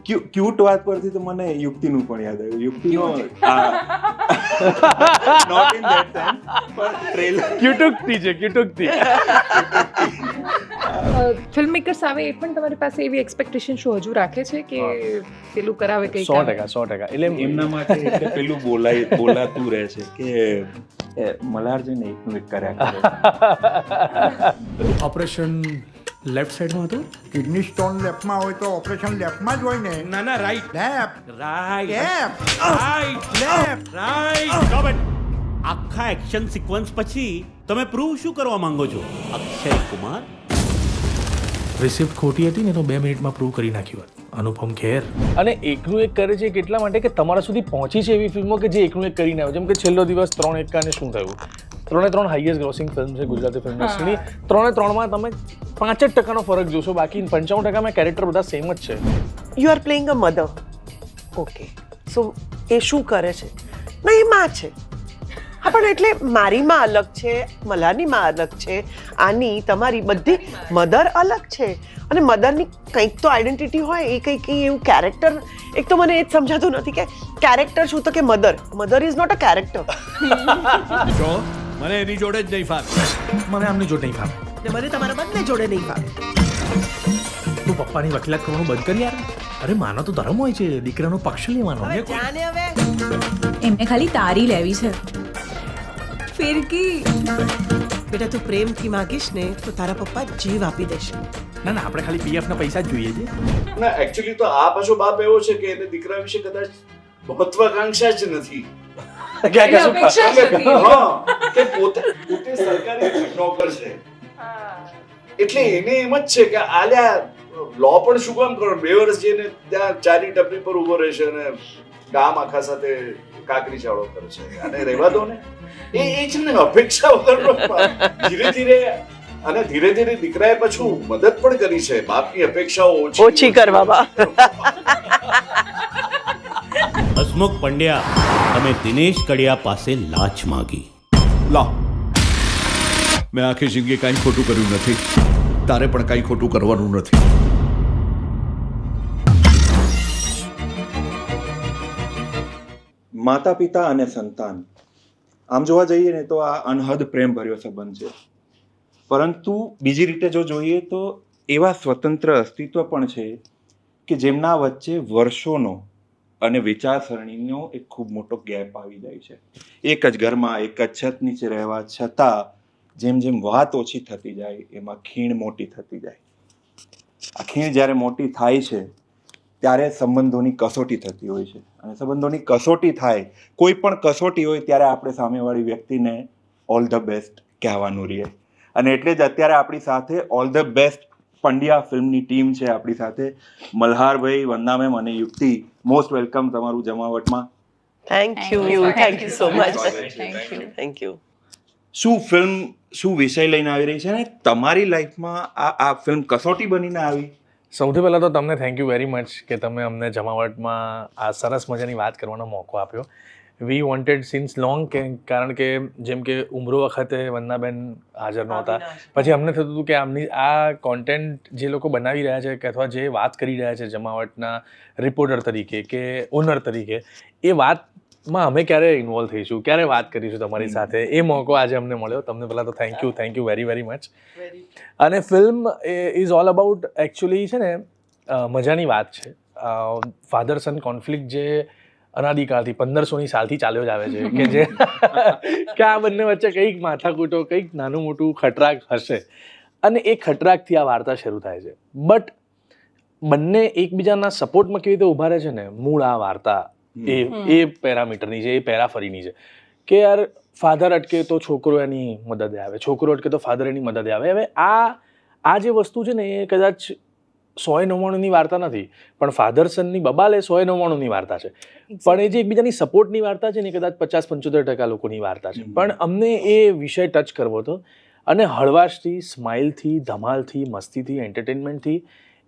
Cute વાત પરથી તો મને યુક્તિનું પણ યાદ આવ્યું. યુક્તિનો નોટ ઇન ધેટ સેન્સ પણ ટ્રેલર ક્યુટુકતી ફિલ્મ મેકર્સ આવે એ પણ તમારી પાસે એવી એક્સપેક્ટેશન શું હજુ રાખે છે કે પેલું કરાવે કંઈ 100% એટલે એમના માટે એટલે પેલું બોલાતું રહે છે કે મલ્હાર જઈને એકનું એક કર્યા કરે. ઓપરેશન લેફ્ટ સાઈડમાં હતું. કિડની સ્ટોન લેફ્ટમાં હોય તો ઓપરેશન લેફ્ટમાં જ હોય ને. ના રાઈટ લેફ્ટ આખા એક્શન સિક્વન્સ પછી તમે પ્રૂવ શું કરવા માંગો છો અક્ષય કુમાર? રિસિપ્ટ ખોટી હતી ને તો 2 મિનિટમાં પ્રૂવ કરી નાખ્યું હોત. અનુપમ ખેર અને એકનું એક કરે છે કેટલા માટે કે તમારા સુધી પહોંચી છે એવી ફિલ્મો કે જે એકનું એક કરીને આવે. જેમ કે છેલ્લો દિવસ 3 એક્કાને શું થયું, 3 હાઈએસ્ટ ગ્રોસિંગ ફિલ્મ છે ગુજરાતી ફિલ્મ ઇન્ડસ્ટ્રીની. 3માં તમે 5% ફરક જોશો, બાકી 95% કેરેક્ટર બધા સેમ જ છે. You are playing a mother. Okay, so એ શું કરે છે? ના, એ માં છે. હા, પણ એટલે મારી માં અલગ છે, મલ્હારની માં અલગ છે, આની તમારી બધી મધર અલગ છે. અને મધરની કંઈક તો આઈડેન્ટિટી હોય, એ કંઈક એવું કેરેક્ટર. એક તો મને એ જ સમજાતું નથી કે કેરેક્ટર શું તો કે mother is not a character. જો મને એની જોડે જ નહીં ફાવે, મને આમની જોડે નહીં ફાવે, મને તમારા બંને જોડે નહીં ફાવે. તું પપ્પાની વકીલાત કરવાનું બંધ કરી યાર. અરે માનો તો ધર્મ હોય છે, દીકરાનો પક્ષ લેવાનો. જાને હવે એમને ખાલી તારી લેવી છે. ફિરકી બેટા, તું પ્રેમથી માગીશ ને તો તારા પપ્પા જીવ આપી દેશે. ના આપણે ખાલી પીએફ ના પૈસા જ જોઈએ છે. ના એકચ્યુઅલી તો આ પાછો બાપ એવો છે કે એને દીકરા વિશે કદાચ મહત્વાકાંક્ષા જ નથી. અપેક્ષા જ નથી. હા, કે પોતે સરકારી નોકર છે એટલે એને એમ જ છે કે આલ્યા લો પણ શું કામ કરો, 2 વર્ષ જઈને ત્યાં ચાની ટપરી પર ઉભો રહેશે અને ગામ આખા સાથે કાકરી ચાળો કરશે. અને રહેવા દો ને, એ છે ને અપેક્ષા વગરનો ધીરે ધીરે દીકરાએ પાછું મદદ પણ કરી છે બાપની અપેક્ષાઓ ઓછી કરવામાં. હસમુખ પંડ્યા, તમે દિનેશ કડિયા પાસે લાંચ માંગી. લા, મેં આખી જિંદગી કાંઈ ખોટું કર્યું નથી, તારે પણ કાંઈ ખોટું કરવાનું નથી. માતા પિતા અને સંતાન, આમ જોવા જઈએ ને તો આ અનહદ પ્રેમ ભર્યો સંબંધ છે. પરંતુ બીજી રીતે જો જોઈએ તો એવા સ્વતંત્ર અસ્તિત્વ પણ છે કે જેમના વચ્ચે વર્ષોનો અને વિચારસરણીનો એક ખૂબ મોટો ગેપ આવી જાય છે. એક જ ઘરમાં એક જ છત નીચે રહેવા છતાં જેમ જેમ વાત ઓછી થતી જાય એમાં ખીણ મોટી થતી જાય. આ ખીણ જ્યારે મોટી થાય છે ત્યારે સંબંધોની કસોટી થતી હોય છે. અને સંબંધોની કસોટી થાય, કોઈ પણ કસોટી હોય ત્યારે આપણે સામેવાળી વ્યક્તિને ઓલ ધ બેસ્ટ કહેવાનું રહે. અને એટલે જ અત્યારે આપણી સાથે ઓલ ધ બેસ્ટ પંડ્યા ફિલ્મની ટીમ છે આપણી સાથે. મલ્હારભાઈ, વંદના મેમ અને યુક્તિ, મોસ્ટ વેલકમ તમારું જમાવટમાં. Thank you so much. Thank you. શું વિષય લઈને આવી રહી છે ને તમારી લાઈફમાં આ ફિલ્મ કસોટી બનીને આવી? સૌથી પહેલાં તો તમને થેન્ક યુ વેરી મચ કે તમે અમને જમાવટમાં આ સરસ મજાની વાત કરવાનો મોકો આપ્યો. વી વોન્ટેડ સિન્સ લોંગ, કારણ કે જેમ કે ઉમરો વખતે વંદનાબેન હાજર નહોતા, પછી અમને થતું હતું કે આમની આ કોન્ટેન્ટ જે લોકો બનાવી રહ્યા છે કે અથવા જે વાત કરી રહ્યા છે જમાવટના રિપોર્ટર તરીકે કે ઓનર તરીકે, એ વાતમાં અમે ક્યારે ઇન્વોલ્વ થઈશું, ક્યારે વાત કરીશું તમારી સાથે, એ મોકો આજે અમને મળ્યો. તમને પહેલાં તો થેન્ક યુ વેરી મચ. અને film is all about actually છે ને મજાની વાત છે. ફાધર સન કોન્ફ્લિક્ટ જે અનાદિકાળથી 1500ની સાલથી ચાલ્યો જ આવે છે કે જે કે આ બંને વચ્ચે કંઈક માથાકૂટો, કંઈક નાનું મોટું ખટરાક હશે અને એ ખટરાકથી આ વાર્તા શરૂ થાય છે. બટ બંને એકબીજાના સપોર્ટમાં કેવી રીતે ઊભા રહે છે ને, મૂળ આ વાર્તા એ પેરામીટરની છે, એ પેરાફરીની છે કે યાર ફાધર અટકે તો છોકરો એની મદદે આવે, છોકરો અટકે તો ફાધર એની મદદે આવે. હવે આ જે વસ્તુ છે ને એ કદાચ 199ની વાર્તા નથી, પણ ફાધર સનની બબાલ એ 199ની વાર્તા છે. પણ એ જે એકબીજાની સપોર્ટની વાર્તા છે ને કદાચ 50-75% લોકોની વાર્તા છે. પણ અમને એ વિષય ટચ કરવો હતો અને હળવાશથી, સ્માઇલથી, ધમાલથી, મસ્તીથી, એન્ટરટેનમેન્ટથી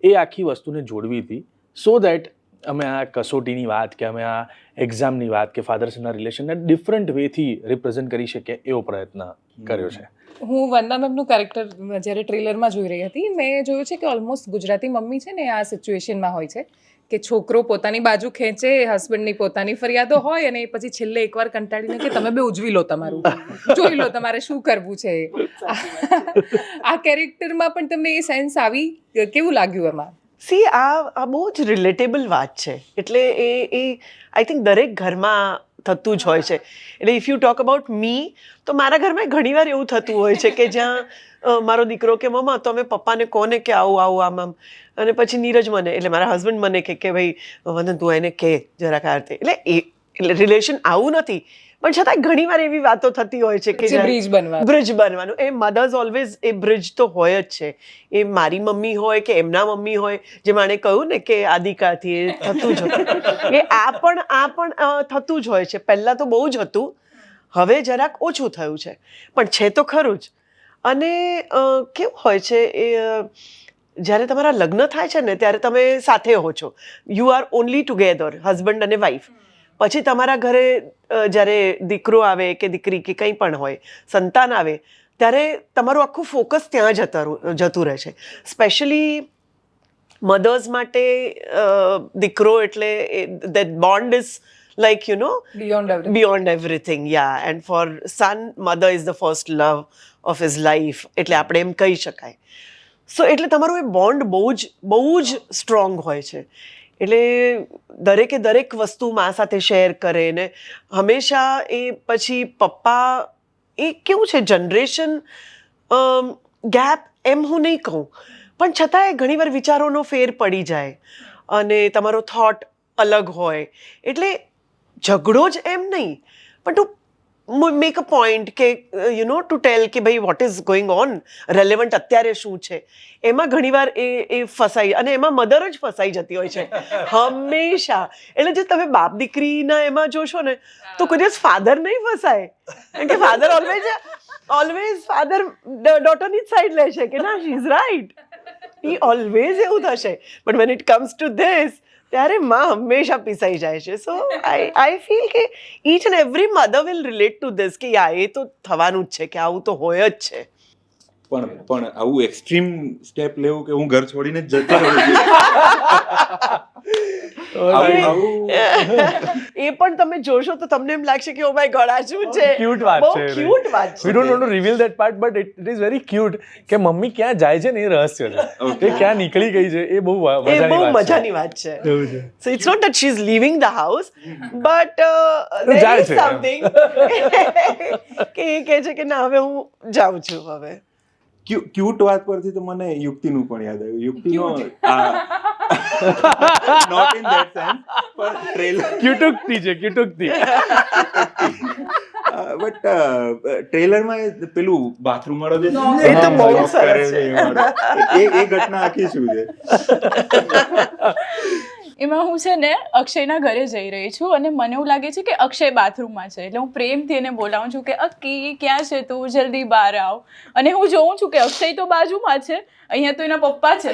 એ આખી વસ્તુને જોડવી હતી. સો દેટ અમે આ કસોટીની વાત કે અમે આ એક્ઝામની વાત કે ફાધર સનના રિલેશનને ડિફરન્ટ વેથી રિપ્રેઝન્ટ કરી શકીએ એવો પ્રયત્ન કર્યો છે. હું વંદના મેમનું કેરેક્ટર જ્યારે ટ્રેલરમાં જોઈ રહી હતી, મેં જોયું છે કે ઓલમોસ્ટ ગુજરાતી મમ્મી છે ને આ સિચ્યુએશનમાં હોય છે કે છોકરો પોતાની બાજુ ખેંચે, હસબન્ડની પોતાની ફરિયાદો હોય, અને પછી છેલ્લે એકવાર કંટાળીને કે તમે બે ઉજવી લો તમારું, જોઈ લો તમારે શું કરવું છે. આ કેરેક્ટરમાં પણ તમને એ સેન્સ આવી? કેવું લાગ્યું એમાં? સી આ બહુ જ રિલેટેબલ વાત છે. એટલે એ આઈ થિંક દરેક ઘરમાં થતું જ હોય છે. એટલે if you talk about me, તો મારા ઘરમાં ઘણીવાર એવું થતું હોય છે કે જ્યાં મારો દીકરો કે મમ્મા તમે પપ્પાને કોને કે આવું આમ, અને પછી નીરજ મને, એટલે મારા હસબન્ડ મને કે ભાઈ વંદન તું એને કે જરાક આ રીતે. એટલે રિલેશન આવું નથી, પણ છતાં ઘણીવાર એવી વાતો થતી હોય છે કે બ્રિજ બનવાનું. એ મધર્સ ઓલવેઝ એ બ્રિજ તો હોય જ છે. એ મારી મમ્મી હોય કે એમના મમ્મી હોય, જે માણે કહ્યું ને કે આદિકાળથી એ થતું જ હોય. એ આ પણ થતું જ હોય છે. પહેલાં તો બહુ જ હતું, હવે જરાક ઓછું થયું છે, પણ છે તો ખરું જ. અને કેવું હોય છે એ જ્યારે તમારા લગ્ન થાય છે ને ત્યારે તમે સાથે હો છો, you are only together, husband અને વાઈફ. પછી તમારા ઘરે જ્યારે દીકરો આવે કે દીકરી કે કંઈ પણ હોય, સંતાન આવે, ત્યારે તમારું આખું ફોકસ ત્યાં જતું રહે છે. સ્પેશિયલી મધર્સ માટે દીકરો એટલે that bond is like beyond everything, yeah. And for son, mother is the first love of his life, એટલે આપણે એમ કહી શકાય. સો એટલે તમારું એ બોન્ડ બહુ જ સ્ટ્રોંગ હોય છે. એટલે દરેક વસ્તુ મા સાથે શેર કરે ને હંમેશા. એ પછી પપ્પા, એ કેવું છે જનરેશન ગેપ એમ હું નહીં કહું, પણ છતાંય ઘણીવાર વિચારોનો ફેર પડી જાય અને તમારો થોટ અલગ હોય. એટલે ઝઘડો જ એમ નહીં, પણ ટુ મેક અ પોઈન્ટ કે ટુ ટેલ કે ભાઈ what is going on, relevant અત્યારે શું છે. એમાં ઘણીવાર એ ફસાઈ, અને એમાં મધર જ ફસાઈ જતી હોય છે હંમેશા. એટલે જે તમે બાપ દીકરીના એમાં જોશો ને, તો કોઈ દિવસ ફાધર નહીં ફસાય, કારણ કે ફાધર ઓલવેઝ ફાધર ડોટરની જ સાઈડ લે છે કે ના શી ઇઝ રાઈટ. એ ઓલવેઝ એવું થશે. But when it comes to this, ત્યારે માં હંમેશા પીસાઈ જાય છે. સો આઈ ફીલ કે each and every mother will relate to this કે યા એ તો થવાનું જ છે, કે આવું તો હોય જ છે. પણ આવું એક્સ્ટ્રીમ સ્ટેપ લેવું કે હું ઘર છોડીને જ જતો રહું, એ પણ તમે જોશો તો તમને એમ લાગશે કે ઓ માય ગોડ, આ શું છે, ક્યુટ વાત બહુ છે. ક્યુટ વાત છે. We don't want to reveal that part, but it is very cute કે મમ્મી ક્યાં જાય છે ને એ રહસ્ય છે, કે ક્યાં નીકળી ગઈ છે એ બહુ મજાની વાત છે. So it's not that she is leaving the house, but there is something કે એ કહે છે કે ના હવે હું જાઉં છું. હવે ક્યુટ વાત પરથી તો મને યુક્તિનું પણ યાદ આવ્યું. યુક્તિનો નોટ ઇન ધેટ સેન્સ, પણ ટ્રેલર ક્યુટુકતી છે, ક્યુટુકતી. બટ ટ્રેલરમાં પેલું બાથરૂમ વાળો જે એ તો બહુ સરસ છે. એ ઘટના આખી શું છે? એમાં હું છે ને અક્ષયના ઘરે જઈ રહી છું, અને મને એવું લાગે છે કે અક્ષય બાથરૂમમાં છે. એટલે હું પ્રેમથી એને બોલાવું છું કે અક્કી ક્યાં છે તું, જલ્દી બહાર આવ. અને હું જોઉં છું કે અક્ષય તો બાજુમાં છે, અહીંયા તો એના પપ્પા છે.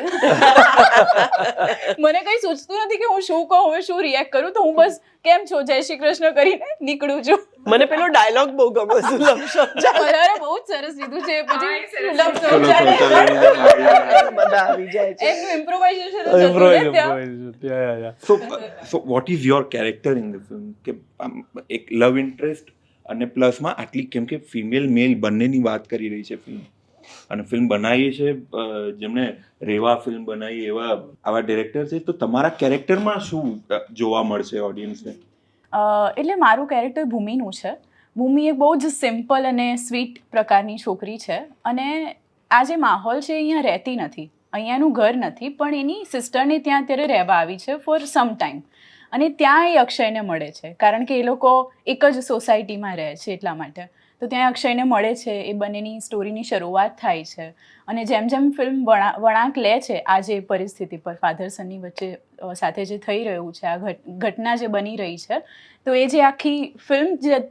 મને કંઈ સૂચતું નથી કે હું શું કહું, હવે શું રિએક્ટ કરું. તો હું બસ કેમ છો જય શ્રી કૃષ્ણ કરીને નીકળું છું. મને પેલો ડાયલોગ બહુ ગમે, સુલભ શૌચાલય. બરાબર, બહુ જ સરસ લીધું છે. પછી સુલભ શૌચાલય બધા આવી જાય છે. એનું ઇમ્પ્રોવાઇઝેશન હતું Yeah. So what is your character in the film? કે એક લવ ઇન્ટરેસ્ટ અને પ્લસમાં આટલી, કેમ કે ફિમેલ મેલ બંનેની વાત કરી રહી છે ફિલ્મ, અને ફિલ્મ બનાવી છે જેમણે રેવા ફિલ્મ બનાવી એવા આવા ડિરેક્ટર છે. તો તમારા કેરેક્ટરમાં શું જોવા મળશે ઓડિયન્સને? એટલે મારું કેરેક્ટર ભૂમિનું છે. ભૂમિ એક બહુ જ સિમ્પલ અને સ્વીટ પ્રકારની છોકરી છે, અને આ જે માહોલ છે અહીંયા રહેતી નથી, અહીંયાનું ઘર નથી, પણ એની સિસ્ટરને ત્યાં અત્યારે રહેવા આવી છે ફોર સમ ટાઈમ. અને ત્યાં એ અક્ષયને મળે છે, કારણ કે એ લોકો એક જ સોસાયટીમાં રહે છે એટલા માટે. તો ત્યાં અક્ષયને મળે છે, એ બંનેની સ્ટોરીની શરૂઆત થાય છે. અને જેમ જેમ ફિલ્મ વળાંક લે છે આ જે પરિસ્થિતિ પર, ફાધર સનની વચ્ચે સાથે જે થઈ રહ્યું છે, આ ઘટના જે બની રહી છે, તો એ જે આખી ફિલ્મ જે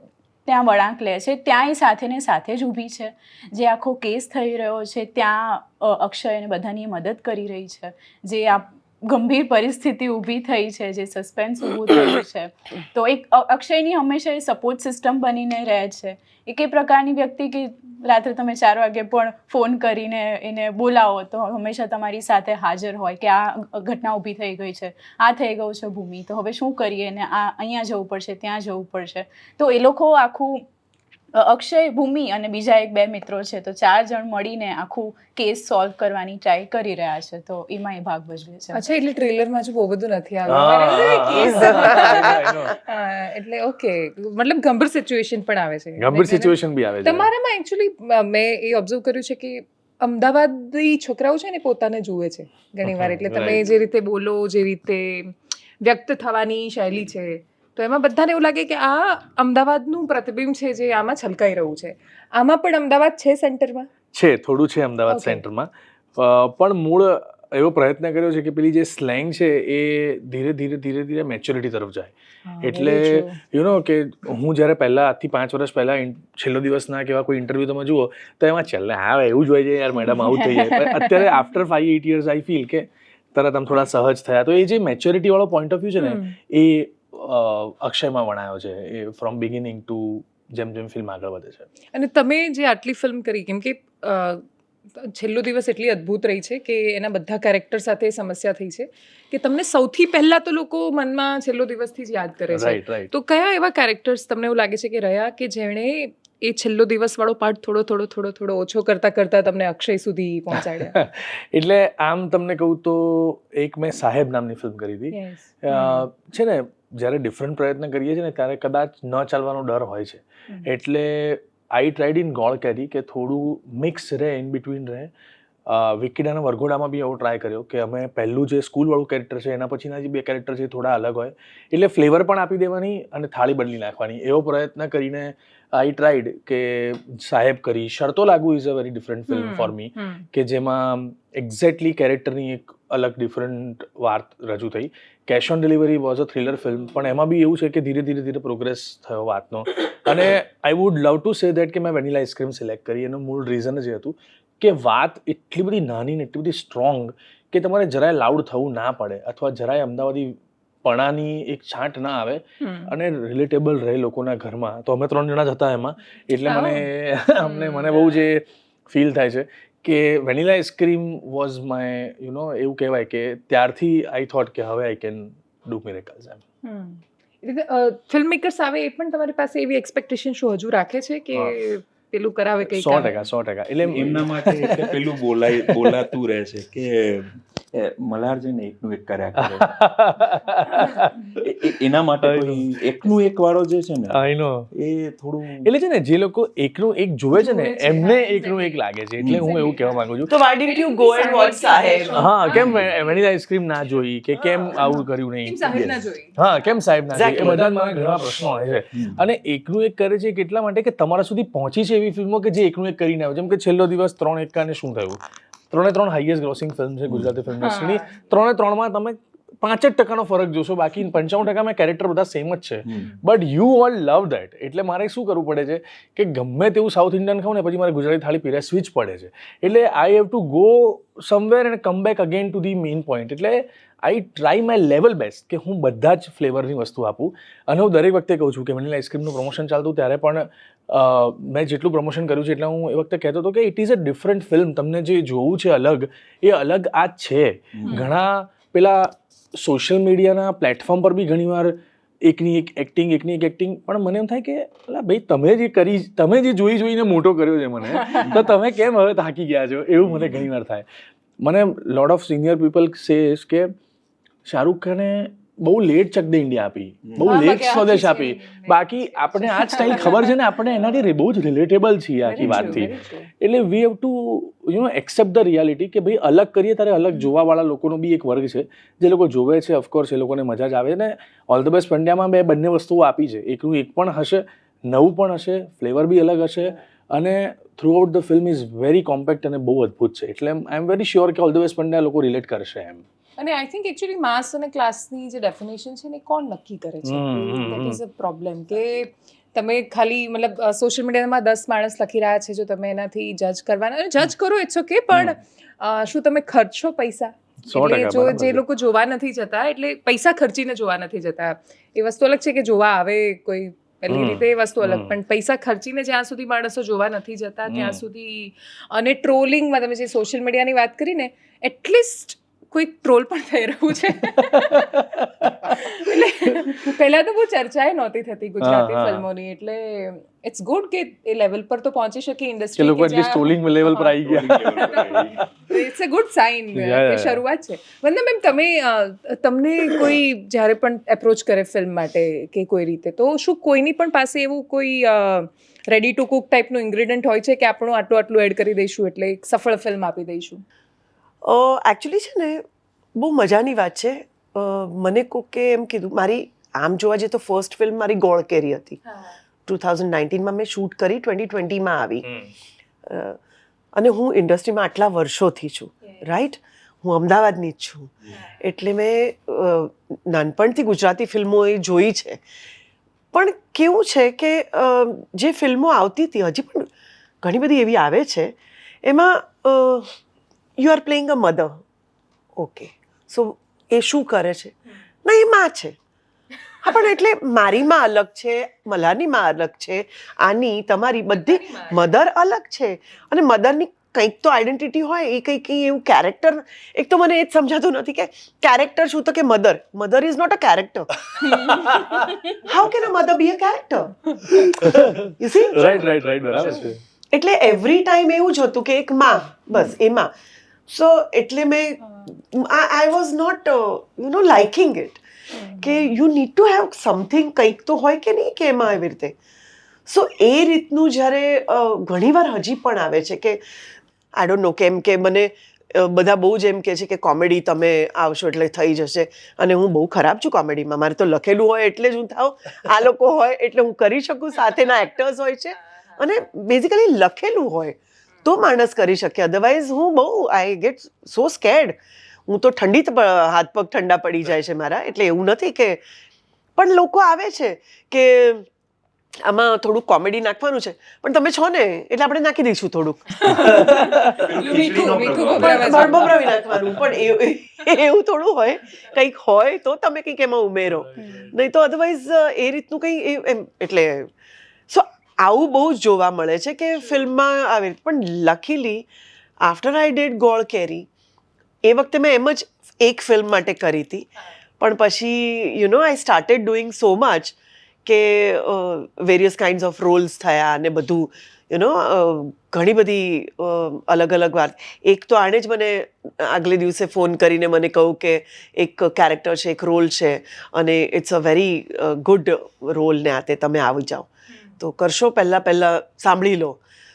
ત્યાં વળાંક લે છે, ત્યાં એ સાથે ને સાથે જ ઊભી છે. જે આખો કેસ થઈ રહ્યો છે ત્યાં અક્ષય અને બધાની મદદ કરી રહી છે. જે આ ગંભીર પરિસ્થિતિ ઊભી થઈ છે, જે સસ્પેન્સ ઊભું થયું છે, તો એક અક્ષયની હંમેશા એ સપોર્ટ સિસ્ટમ બનીને રહે છે. એક એ પ્રકારની વ્યક્તિ કે રાત્રે તમે 4 વાગે પણ ફોન કરીને એને બોલાવો તો હંમેશા તમારી સાથે હાજર હોય કે આ ઘટના ઊભી થઈ ગઈ છે, આ થઈ ગયું છે ભૂમિ, તો હવે શું કરીએ, ને આ અહીંયા જવું પડશે, ત્યાં જવું પડશે. તો એ લોકો આખું અક્ષય, ભૂમિ અને બીજા 1-2 મિત્રો છે, તો 4 જણ મળીને આખું કેસ સોલ્વ કરવાની ટ્રાય કરી રહ્યા છે. તો એમાં એ ભાગ ભજવે છે. અચ્છા, એટલે ટ્રેલરમાં જ બહુ બધું નથી આવ્યું એટલે ઓકે, મતલબ ગંભીર સિચ્યુએશન પણ આવે છે. ગંભીર સિચ્યુએશન બી આવે છે. તમારામાં એકચ્યુઅલી મેં એ ઓબ્ઝર્વ કર્યું છે કે અમદાવાદી છોકરાઓ છે ને પોતાને જુએ છે ઘણીવાર, એટલે તમે જે રીતે બોલો, જે રીતે વ્યક્ત થવાની શૈલી છે, તો એમાં બધાને એવું લાગે કે આ અમદાવાદનું પ્રતિબિંબ છે જે આમાં છલકાઈ રહ્યું છે. આમાં પણ અમદાવાદ છે સેન્ટરમાં? છે, થોડું છે અમદાવાદ સેન્ટરમાં, પણ મૂળ એવો પ્રયત્ન કર્યો છે કે પેલી જે સ્લેંગ છે એ ધીરે ધીરે મેચ્યોરિટી તરફ જાય. એટલે યુ નો કે હું જ્યારે પહેલાં આજથી 5 વર્ષ પહેલાં છેલ્લો દિવસના કે એવા કોઈ ઇન્ટરવ્યૂ તમે જુઓ તો એમાં ચાલે હા એવું જ હોય છે યાર મેડમ, આવું થઈ જાય. પણ અત્યારે આફ્ટર 5-8 years આઈ ફીલ કે તરત આમ થોડા સહજ થયા. તો એ જે મેચ્યોરિટી વાળો પોઈન્ટ ઓફ વ્યૂ છે ને એ અક્ષયમાં વણાયો છે, એ ફ્રોમ બિગિનિંગ ટુ જેમ ફિલ્મ આગળ વધે છે. અને તમે જે આટલી ફિલ્મ કરી, કેમ કે છેલ્લો દિવસ એટલી અદ્ભુત રહી છે કે એના બધા કેરેક્ટર સાથે સમસ્યા થઈ છે કે તમને સૌથી પહેલા તો લોકો મનમાં છેલ્લો દિવસથી જ યાદ કરે છે. તો કયા એવા કેરેક્ટર્સ તમને એવું લાગે છે કે રહ્યા કે જેણે એ છેલ્લો દિવસ વાળો પાર્ટ થોડો ઓછો કરતા તમને અક્ષય સુધી પહોંચાડ્યા? એટલે આમ તમને કહું તો એક મેં સાહેબ નામની ફિલ્મ કરી હતી. છે ને, જ્યારે ડિફરન્ટ પ્રયત્ન કરીએ છીએ ને ત્યારે કદાચ ન ચાલવાનો ડર હોય છે. એટલે આઈ ટ્રાઈડ ઇન ગોળ કેરી કે થોડું મિક્સ રહે, ઇન બિટવીન રહે. વિકીડાના વરઘોડામાં બી એવો ટ્રાય કર્યો કે અમે પહેલું જે સ્કૂલવાળું કેરેક્ટર છે એના પછીના જે 2 કેરેક્ટર છે થોડા અલગ હોય, એટલે ફ્લેવર પણ આપી દેવાની અને થાળી બદલી નાખવાની, એવો પ્રયત્ન કરીને આઈ ટ્રાઈડ કે સાહેબ કરી. શરતો લાગુ is a very different film for me, કે જેમાં એક્ઝેક્ટલી કેરેક્ટરની એક અલગ ડિફરન્ટ વાત રજૂ થઈ. Cash on delivery was a thriller film, પણ એમાં બી એવું છે કે ધીરે પ્રોગ્રેસ થયો વાતનો. અને I would love to say that કે મેં વેનીલા આઈસ્ક્રીમ સિલેક્ટ કરી. એનું મૂળ રીઝન જ એ હતું કે વાત એટલી બધી નાની ને એટલી બધી સ્ટ્રોંગ કે તમારે જરાય લાઉડ થવું ના પડે, અથવા જરાય અમદાવાદી પણાની એક છાંટ ના આવે, અને રિલેટેબલ રહે લોકોના ઘરમાં. તો અમે 3 જણા જ હતા એમાં, એટલે મને બહુ જે ફીલ થાય છે કે વેનીલા આઈસ્ક્રીમ વોઝ માય એવું કહેવાય કે ત્યારથી આઈ થોટ કે હવે I can do miracles. Film makers આવે એ પણ તમારી પાસે એવી એક્સપેક્ટેશન શું હજુ રાખે છે કે પેલું કરાવે? કંઈ 100%. એટલે એમના માટે પેલું બોલાતું રહે છે કે મલ્હાર જઈને એકનું એક કર્યા કરે. એના માટે એકનું એક વાળો જે છે ને આઈ નો એ થોડું, એટલે છે ને જે લોકો એકનું એક જોવે છે ને એમને એકનું એક લાગે છે. એટલે હું એવું કહેવા માંગુ છું, તો why didn't you go and watch સાહેબ? હા, કેમ વેનીલા આઈસ્ક્રીમ ના જોઈ, કે કેમ આવું કર્યું નહીં, હા કેમ સાહેબ ના જોઈ, એ બધા મને ઘણા પ્રશ્નો હોય છે. અને એકનું એક કરે છે કેટલા માટે કે તમારા સુધી પહોંચી છે એવી ફિલ્મો કે જે એકનું એક કરીને આવે. જેમ કે છેલ્લો દિવસ 3-1 ને શું થયું, 3 હાઈએસ્ટ ગ્રોસિંગ ફિલ્મ છે ગુજરાતી ફિલ્મ ઇન્ડસ્ટ્રીની. 3 તમે 5% ફરક જોશો, બાકી 95% કેરેક્ટર બધા સેમ જ છે. But you all love that. એટલે મારે શું કરવું પડે છે કે ગમે તેવું સાઉથ ઇન્ડિયન ખાઉં ને પછી મારે ગુજરાતી થાળી પીરે સ્વિચ પડે છે. એટલે I have to go somewhere and come back again to the main point. એટલે I try my level best કે હું બધા જ ફ્લેવરની વસ્તુ આપું. અને હું દરેક વખતે કહું છું કે વેનીલા આઈસ્ક્રીમનું પ્રમોશન ચાલતું ત્યારે પણ મેં જેટલું પ્રમોશન કર્યું છે એટલે હું એ વખતે કહેતો હતો કે it is a different film. તમને જે જોવું છે અલગ, એ અલગ આ છે. ઘણા પેલા સોશિયલ મીડિયાના પ્લેટફોર્મ પર બી ઘણીવાર એકની એક એક્ટિંગ, પણ મને એમ થાય કે અલા ભાઈ તમે જે જોઈને મોટો કર્યો છે મને, તો તમે કેમ હવે થાકી ગયા છો, એવું મને ઘણીવાર થાય. મને lot of senior people says કે શાહરૂખ ખાને બહુ લેટ ચક દે ઇન્ડિયા આપી, બહુ લેટ સ્વદેશ આપી. બાકી આપણે આ સ્ટાઇલ ખબર છે ને, આપણે એનાથી બહુ જ રિલેટેબલ છીએ આખી વાતથી. એટલે we have to accept the reality કે ભાઈ અલગ કરીએ ત્યારે અલગ જોવાવાળા લોકોનો બી એક વર્ગ છે જે લોકો જોવે છે. ઓફકોર્સ એ લોકોને મજા જ આવે છે. ને ઓલ ધ બેસ્ટ પંડ્યામાં બંને વસ્તુઓ આપી છે. એકનું એક પણ હશે, નવું પણ હશે, ફ્લેવર બી અલગ હશે, અને through out the film is very compact અને બહુ અદ્ભુત છે. એટલે આઈ એમ વેરી શ્યોર કે ઓલ ધ બેસ્ટ પંડ્યા લોકો રિલેટ કરશે એમ. અને આઈ થિંક એકચ્યુઅલી માસ અને ક્લાસની જે ડેફિનેશન છે ને કોણ નક્કી કરે છે? દેટ ઇઝ અ પ્રોબ્લેમ કે તમે ખાલી મતલબ સોશિયલ મીડિયામાં 10 માણસ લખી રહ્યા છે, જો તમે એનાથી જજ કરવાના, અને જજ કરો ઇટ્સ ઓકે, પણ શું તમે ખર્ચો પૈસા? એટલે જે લોકો જોવા નથી જતા, એટલે પૈસા ખર્ચીને જોવા નથી જતા, એ વસ્તુ અલગ છે કે જોવા આવે કોઈ પહેલી રીતે, એ વસ્તુ અલગ, પણ પૈસા ખર્ચીને જ્યાં સુધી માણસો જોવા નથી જતા ત્યાં સુધી. અને ટ્રોલિંગમાં તમે જે સોશિયલ મીડિયાની વાત કરી ને, એટલીસ્ટ કોઈ ટ્રોલ પણ થઈ રહ્યું છે. એટલે પહેલા તો બહુ ચર્ચા નહોતી થતી ગુજરાતી ફિલ્મોની, એટલે ઇટ્સ ગુડ કે એ લેવલ પર તો પહોંચી શકી ઇન્ડસ્ટ્રી, લોકો એટલીસ્ટ ટ્રોલિંગ લેવલ પર આવી ગયા. ઇટ્સ અ ગુડ સાઇન કે શરૂઆત છે. વંદના મેમ, તમને કોઈ જ્યારે પણ એપ્રોચ કરે ફિલ્મ માટે કે કોઈ રીતે, તો શું કોઈની પણ પાસે એવું કોઈ રેડી ટુ કુક ટાઈપનું ઇન્ગ્રેડિયન્ટ હોય છે કે આપણું આટલું એડ કરી દઈશું એટલે એક સફળ ફિલ્મ આપી દઈશું? એકચ્યુઅલી છે ને, બહુ મજાની વાત છે. મને કોકે એમ કીધું, મારી આમ જોવા જઈએ તો ફર્સ્ટ ફિલ્મ મારી ગોળ કેરી હતી. 2019માં મેં શૂટ કરી, 2020માં આવી. અને હું ઇન્ડસ્ટ્રીમાં આટલા વર્ષોથી છું, રાઈટ? હું અમદાવાદની જ છું, એટલે મેં નાનપણથી ગુજરાતી ફિલ્મો એ જોઈ છે. પણ કેવું છે કે જે ફિલ્મો આવતી હતી, હજી પણ ઘણી બધી એવી આવે છે, એમાં you are playing a mother. Okay, so એ શું કરે છે? ના, એ માં છે. હા, પણ એટલે મારી માં અલગ છે, મલાની માં અલગ છે, આની તમારી બધી મધર અલગ છે. અને મધરની કંઈક તો આઈડેન્ટિટી હોય, એ કંઈક એવું કેરેક્ટર. એક તો મને એ જ સમજાતું નથી કે કેરેક્ટર શું, તો કે mother is not a character. How can a mother be a character? You see? Right, બરાબર છે. એટલે એવરી ટાઈમ એવું જ હતું કે એક માં, બસ એમાં. સો એટલે I was not liking it, કે you need to have something, કંઈક તો હોય કે નહીં કે એમાં એવી રીતે. સો એ રીતનું જ્યારે ઘણીવાર હજી પણ આવે છે કે આઈ ડોન્ટ નો, કેમ કે મને બધા બહુ જ એમ કહે છે કે કોમેડી તમે આવશો એટલે થઈ જશે, અને હું બહુ ખરાબ છું કોમેડીમાં. મારે તો લખેલું હોય એટલે જ હું થાઉં, આ લોકો હોય એટલે હું કરી શકું, સાથેના એક્ટર્સ હોય છે, અને બેઝિકલી લખેલું હોય તો માણસ કરી શકે. અધરવાઇઝ હું બહુ આઈ ગેટ સો સ્કેર્ડ. હું તો હાથ પગ ઠંડા પડી જાય છે મારા. એટલે એવું નથી કે, પણ લોકો આવે છે કે આમાં થોડુંક કોમેડી નાખવાનું છે, પણ તમે છો ને એટલે આપણે નાખી દઈશું થોડુંક બળબબરાવી નાખવાનું. પણ એવું થોડું હોય, કંઈક હોય તો તમે કંઈક એમાં ઉમેરો, નહીં તો અધરવાઇઝ એ રીતનું કંઈ એટલે. સો આવું બહુ જ જોવા મળે છે કે ફિલ્મમાં આવે. પણ લકીલી આફ્ટર આઈ ડીડ ગોળ કેરી, એ વખતે મેં એમ જ એક ફિલ્મ માટે કરી હતી, પણ પછી I started doing so much કે વેરિયસ કાઇન્ડ્સ ઓફ રોલ્સ થયા, અને બધું ઘણી બધી અલગ અલગ વાત. એક તો આણે જ મને આગલે દિવસે ફોન કરીને મને કહું કે એક કેરેક્ટર છે, એક રોલ છે, અને it's a very good role, ને આ તે તમે આવી જાઓ તો કરશો, પહેલાં સાંભળી લો.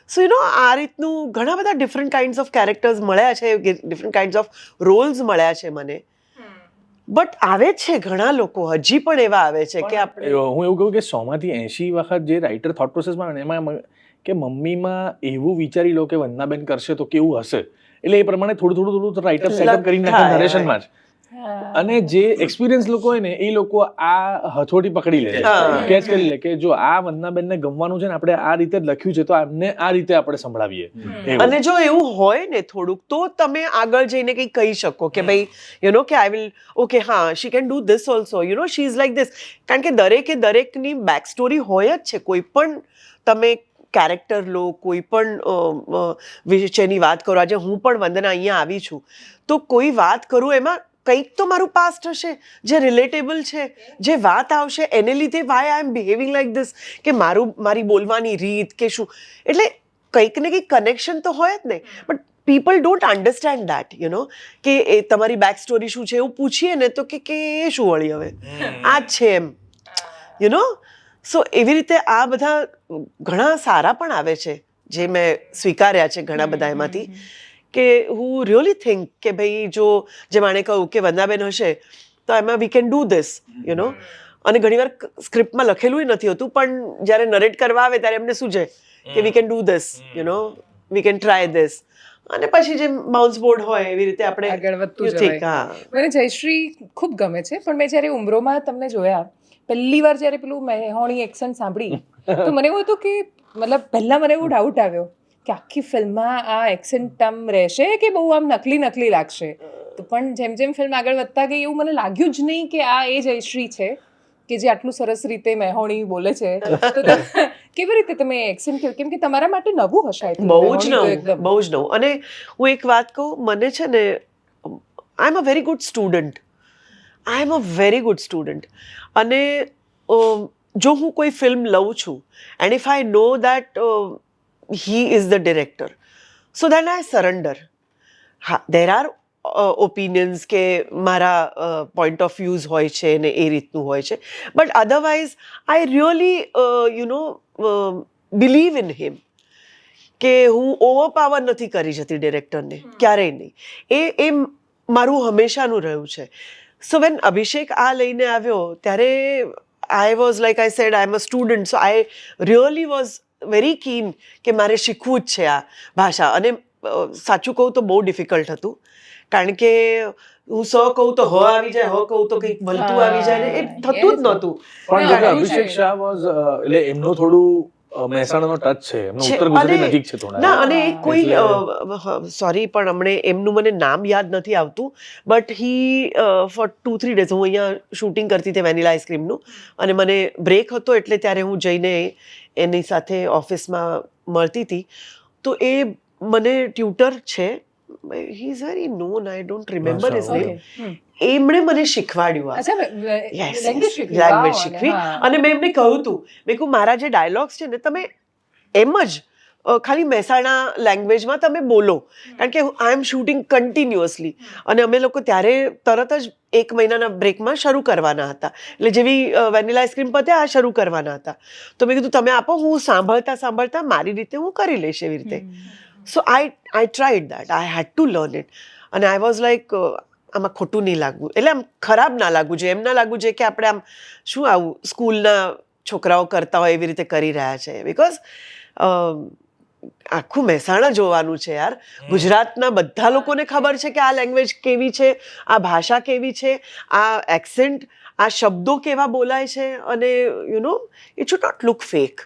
સો આ રીતનું ઘણા બધા ડિફરન્ટ કાઇન્ડ્સ ઓફ કેરેક્ટર્સ મળ્યા છે, ડિફરન્ટ કાઇન્ડ્સ ઓફ રોલ્સ મળ્યા છે મને. બટ આવે છે ઘણા લોકો, હજી પણ એવા આવે છે કે આપણે, હું એવું કહું કે 100માંથી 80 વખત જે રાઇટર થોટ પ્રોસેસમાં એમાં કે મમ્મીમાં એવું વિચારી લો કે વંદનાબેન કરશે તો કેવું હશે, એટલે એ પ્રમાણે થોડું રાઇટર સેટઅપ કરી નાખે નરેશનમાં જ. અને જે એક્સપિરિયન્સ લોકો હોય ને, એ લોકો આ હથોટી પકડી લે, કેચ કરી લે કે જો આ વંદનાબેનને ગમવાનું છે ને, આપણે આ રીતે જ લખ્યું છે, તો એમને આ રીતે આપણે સંભળાવીએ. અને જો એવું હોય ને થોડુંક, તો તમે આગળ જઈને કંઈક કહી શકો કે ભાઈ કે આઈ વિલ, ઓકે, હા, she can do this also, she is like this. કારણ કે દરેકની બેક સ્ટોરી હોય જ છે. કોઈ પણ તમે કેરેક્ટર લો, કોઈ પણ વિષયની વાત કરો. આજે હું પણ વંદના અહીંયા આવી છું, તો કોઈ વાત કરું એમાં કંઈક તો મારું પાસ્ટ હશે જે રિલેટેબલ છે, જે વાત આવશે એને લીધે why I am behaving like this, કે મારી બોલવાની રીત કે શું, એટલે કંઈક ને કંઈક કનેક્શન તો હોય જ ને. But people don't understand that, કે એ તમારી બેક સ્ટોરી શું છે એવું પૂછીએ ને તો કે એ શું વળી હવે આ જ છે એમ, સો એવી રીતે આ બધા ઘણા સારા પણ આવે છે જે મેં સ્વીકાર્યા છે ઘણા બધા એમાંથી, કે હું રિયલી થિંક કે ભાઈ જો જે માણે કહું કે વંદનાબેન હશે તો એમાં વી કેન ડુ ધીસ, અને ઘણીવાર સ્ક્રિપ્ટમાં લખેલું નથી હોતું, પણ જ્યારે નરેટ કરવા આવે ત્યારે એમને શું છે કે we can do this, we can try this, અને પછી જે બાઉન્સ બોર્ડ હોય એવી રીતે આપણે આગળ વધતું જવાય. મને જયશ્રી ખૂબ ગમે છે, પણ મેં જ્યારે ઉમરોમાં તમને જોયા પહેલી વાર, જ્યારે પેલું મેહોણી એક્સન્ટ સાંભળી, તો મને એવું હતું કે મતલબ પહેલાં મને એવો ડાઉટ આવ્યો કે આખી ફિલ્મમાં આ એક્સન્ટ આમ રહેશે કે બહુ આમ નકલી લાગશે. તો પણ જેમ જેમ ફિલ્મ આગળ વધતા ગઈ એવું મને લાગ્યું જ નહીં કે આ એ જયશ્રી છે કે જે આટલું સરસ રીતે મેહોણી બોલે છે. તો કેવી રીતે તમે એક્સેન્ટ કર્યું? કેમ કે તમારા માટે નવું હશે I think. બહુ જ મેહોણી તો નવું એકદમ. બહુ જ નવું. અને હું એક વાત કહું, મને છે ને, I am a very good student. I am a very good student. અને જો હું કોઈ ફિલ્મ લઉં છું and if I know that he is the director, so then I surrender. હા, દેર આર ઓપિનિયન્સ કે મારા પોઈન્ટ ઓફ વ્યૂઝ હોય છે ને એ રીતનું હોય છે, but otherwise I really believe in હિમ. કે હું ઓવરપાવર નથી કરી જતી ડિરેક્ટરને, ક્યારેય નહીં. એ મારું હંમેશાનું રહ્યું છે. સો વેન અભિષેક આ લઈને આવ્યો ત્યારે I was like I said, I am a student, so I really was very keen કે મારે શીખવું જ છે આ ભાષા. અને સાચું કહું તો બહુ ડિફિકલ્ટ હતું, કારણ કે હું કહું તો આવી જાય, કહું તો કંઈક ભલતું આવી જાય ને એ થતું જ નહોતું. પણ જો કે અભિષેક શાહ was, એટલે એમનું થોડું મહેસાણાનો ટચ છે, એમનું ઉત્તર ગુજરાતી નજીક છે થોડા. ના, અને એ કોઈ સોરી પણ હમણે એમનું મને નામ યાદ નથી આવતું, બટ હી ફોર 2-3 days હું અહીંયા શૂટિંગ કરતી હતી વેનીલા આઈસ્ક્રીમનું, અને મને બ્રેક હતો એટલે ત્યારે હું જઈને એની સાથે ઓફિસમાં મળતી હતી. તો એ મને ટ્યુટર છે, he is very non, I don't remember his name. એમણે મને શીખવાડ્યું આ. લેંગ્વેજ શીખવી. અને મેં એમને કહ્યું હતું, મેં કહ્યું મારા જે ડાયલોગ્સ છે ને તમે એમ જ ખાલી મહેસાણા લેંગ્વેજમાં તમે બોલો, કારણ કે આઈ એમ શૂટિંગ કન્ટિન્યુઅસલી. અને અમે લોકો ત્યારે તરત જ 1 મહિનાના બ્રેકમાં શરૂ કરવાના હતા, એટલે જેવી વેનીલા આઈસ્ક્રીમ પતે આ શરૂ કરવાના હતા. તો મેં કીધું તમે આપો, હું સાંભળતા મારી રીતે હું કરી લઈશ એવી રીતે. So I tried that, I had to learn it. અને આઈ વોઝ લાઈક આમાં ખોટું નહીં લાગવું, એટલે આમ ખરાબ ના લાગવું જોઈએ, એમ ના લાગવું જોઈએ કે આપણે આમ શું આવું સ્કૂલના છોકરાઓ કરતા હોય એવી રીતે કરી રહ્યા છે. બિકોઝ આખું મહેસાણા જોવાનું છે યાર. ગુજરાતના બધા લોકોને ખબર છે કે આ લેંગ્વેજ કેવી છે, આ ભાષા કેવી છે, આ એક્સેન્ટ, આ શબ્દો કેવા બોલાય છે, અને it should not look fake.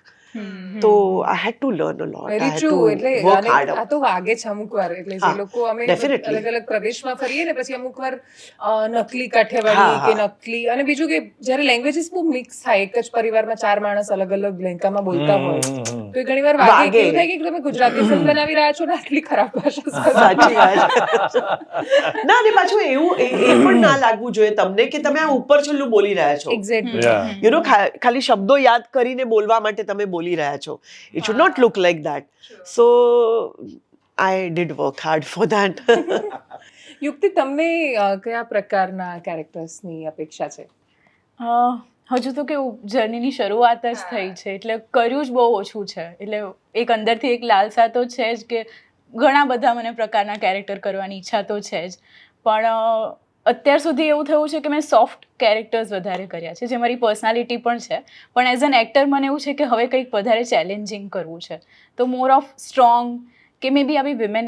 તો I had to learn a lot. Very true. એટલે આ તો વાગે છે અમુક વાર. એટલે જે લોકો અમે definitely. અલગ અલગ પ્રદેશમાં ફરીએ ને પછી અમુક વાર નકલી કાઠિયાવાડી કે નકલી, અને બીજું કે જ્યારે લેંગ્વેજીસ બહુ મિક્સ થાય, એક જ પરિવારમાં 4 માણસ અલગ અલગ લેંકામાં બોલતા હોય તો એ ઘણી વાર વાગે એવું થાય કે તમે ગુજરાતી ફિલ્મ બનાવી રહ્યા છો ને આટલી ખરાબ ભાષા. સાચી વાત. ના, અને પાછું એવું એ પણ ના લાગવું જોઈએ તમને કે તમે આ ઉપર છેલ્લું બોલી રહ્યા છો. એક્ઝેક્ટલી. ખાલી શબ્દો યાદ કરીને બોલવા માટે તમે બોલી રહ્યા છો. It should not look like that. So I did work hard for that. Yukti, તમને કયા પ્રકારના કેરેક્ટર્સની અપેક્ષા છે? હજુ તો કેવું જર્નીની શરૂઆત જ થઈ છે, એટલે કર્યું જ બહુ ઓછું છે. એટલે એક અંદરથી એક લાલસા તો છે જ કે ઘણા બધા મને પ્રકારના કેરેક્ટર કરવાની ઈચ્છા તો છે જ, પણ અત્યાર સુધી એવું થયું છે કે મેં સોફ્ટ કેરેક્ટર્સ વધારે કર્યા છે, જે મારી પર્સનાલિટી પણ છે. પણ એઝ એન એક્ટર મને એવું છે કે હવે કંઈક વધારે ચેલેન્જિંગ કરવું છે, તો મોર ઓફ સ્ટ્રોંગ કે મે બી આવી વિમેન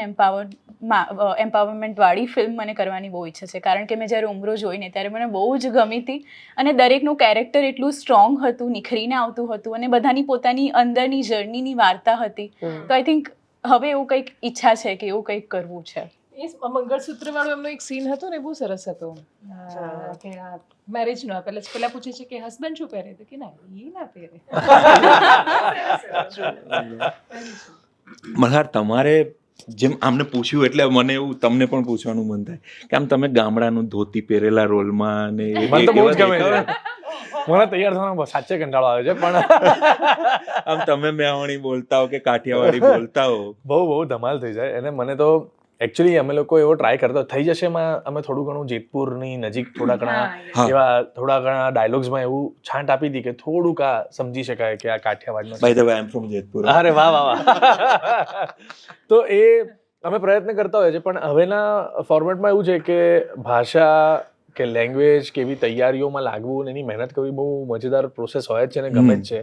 એમ્પાવરમેન્ટવાળી ફિલ્મ મને કરવાની બહુ ઈચ્છા છે. કારણ કે મેં જ્યારે ઉમરો જોઈને ત્યારે મને બહુ જ ગમી હતી, અને દરેકનું કેરેક્ટર એટલું સ્ટ્રોંગ હતું, નિખરીને આવતું હતું, અને બધાની પોતાની અંદરની જર્નીની વાર્તા હતી. તો આઈ થિંક હવે એવું કંઈક ઈચ્છા છે કે એવું કંઈક કરવું છે. એ મંગળસૂત્ર વાળો એમનો એક સીન હતો ને, બહુ સરસ હતો. કે મેરેજનો પેલા પૂછે છે કે હસબન્ડ શું પહેરે, તો કે ના એ ના પહેરે. મલ્હાર, તમારે જેમ આમને પૂછ્યું એટલે મને એવું તમને પણ પૂછવાનું મન થાય કે આમ તમે ગામડાનું ધોતી પહેરેલા રોલમાં ને મને તો બહુ જ ગમે છે. મને તૈયાર થવાનો સાચે કંટાળો આવે છે, પણ આમ તમે મેહોણી બોલતા હો કે કાઠિયાવાડી બોલતા હો, બહુ ધમાલ થઈ જાય. અને મને તો એકચ્યુઅલી અમે લોકો એવો ટ્રાય કરતા થઈ જશે એમાં, અમે થોડું ઘણું જેતપુરની નજીક થોડા ઘણા ડાયલોગ્સમાં એવું છાંટ આપી હતી કે થોડુંક આ સમજી શકાય કે આ કાઠિયાવાડનો. By the way I am from Jetpur. અરે વાહ વાહ વાહ. તો એ અમે પ્રયત્ન કરતા હોઈએ છીએ, પણ હવેના ફોર્મેટમાં એવું છે કે ભાષા કે લેંગ્વેજ કે એવી તૈયારીઓમાં લાગવું અને એની મહેનત કરવી બહુ મજેદાર પ્રોસેસ હોય જ છે અને ગમે જ છે.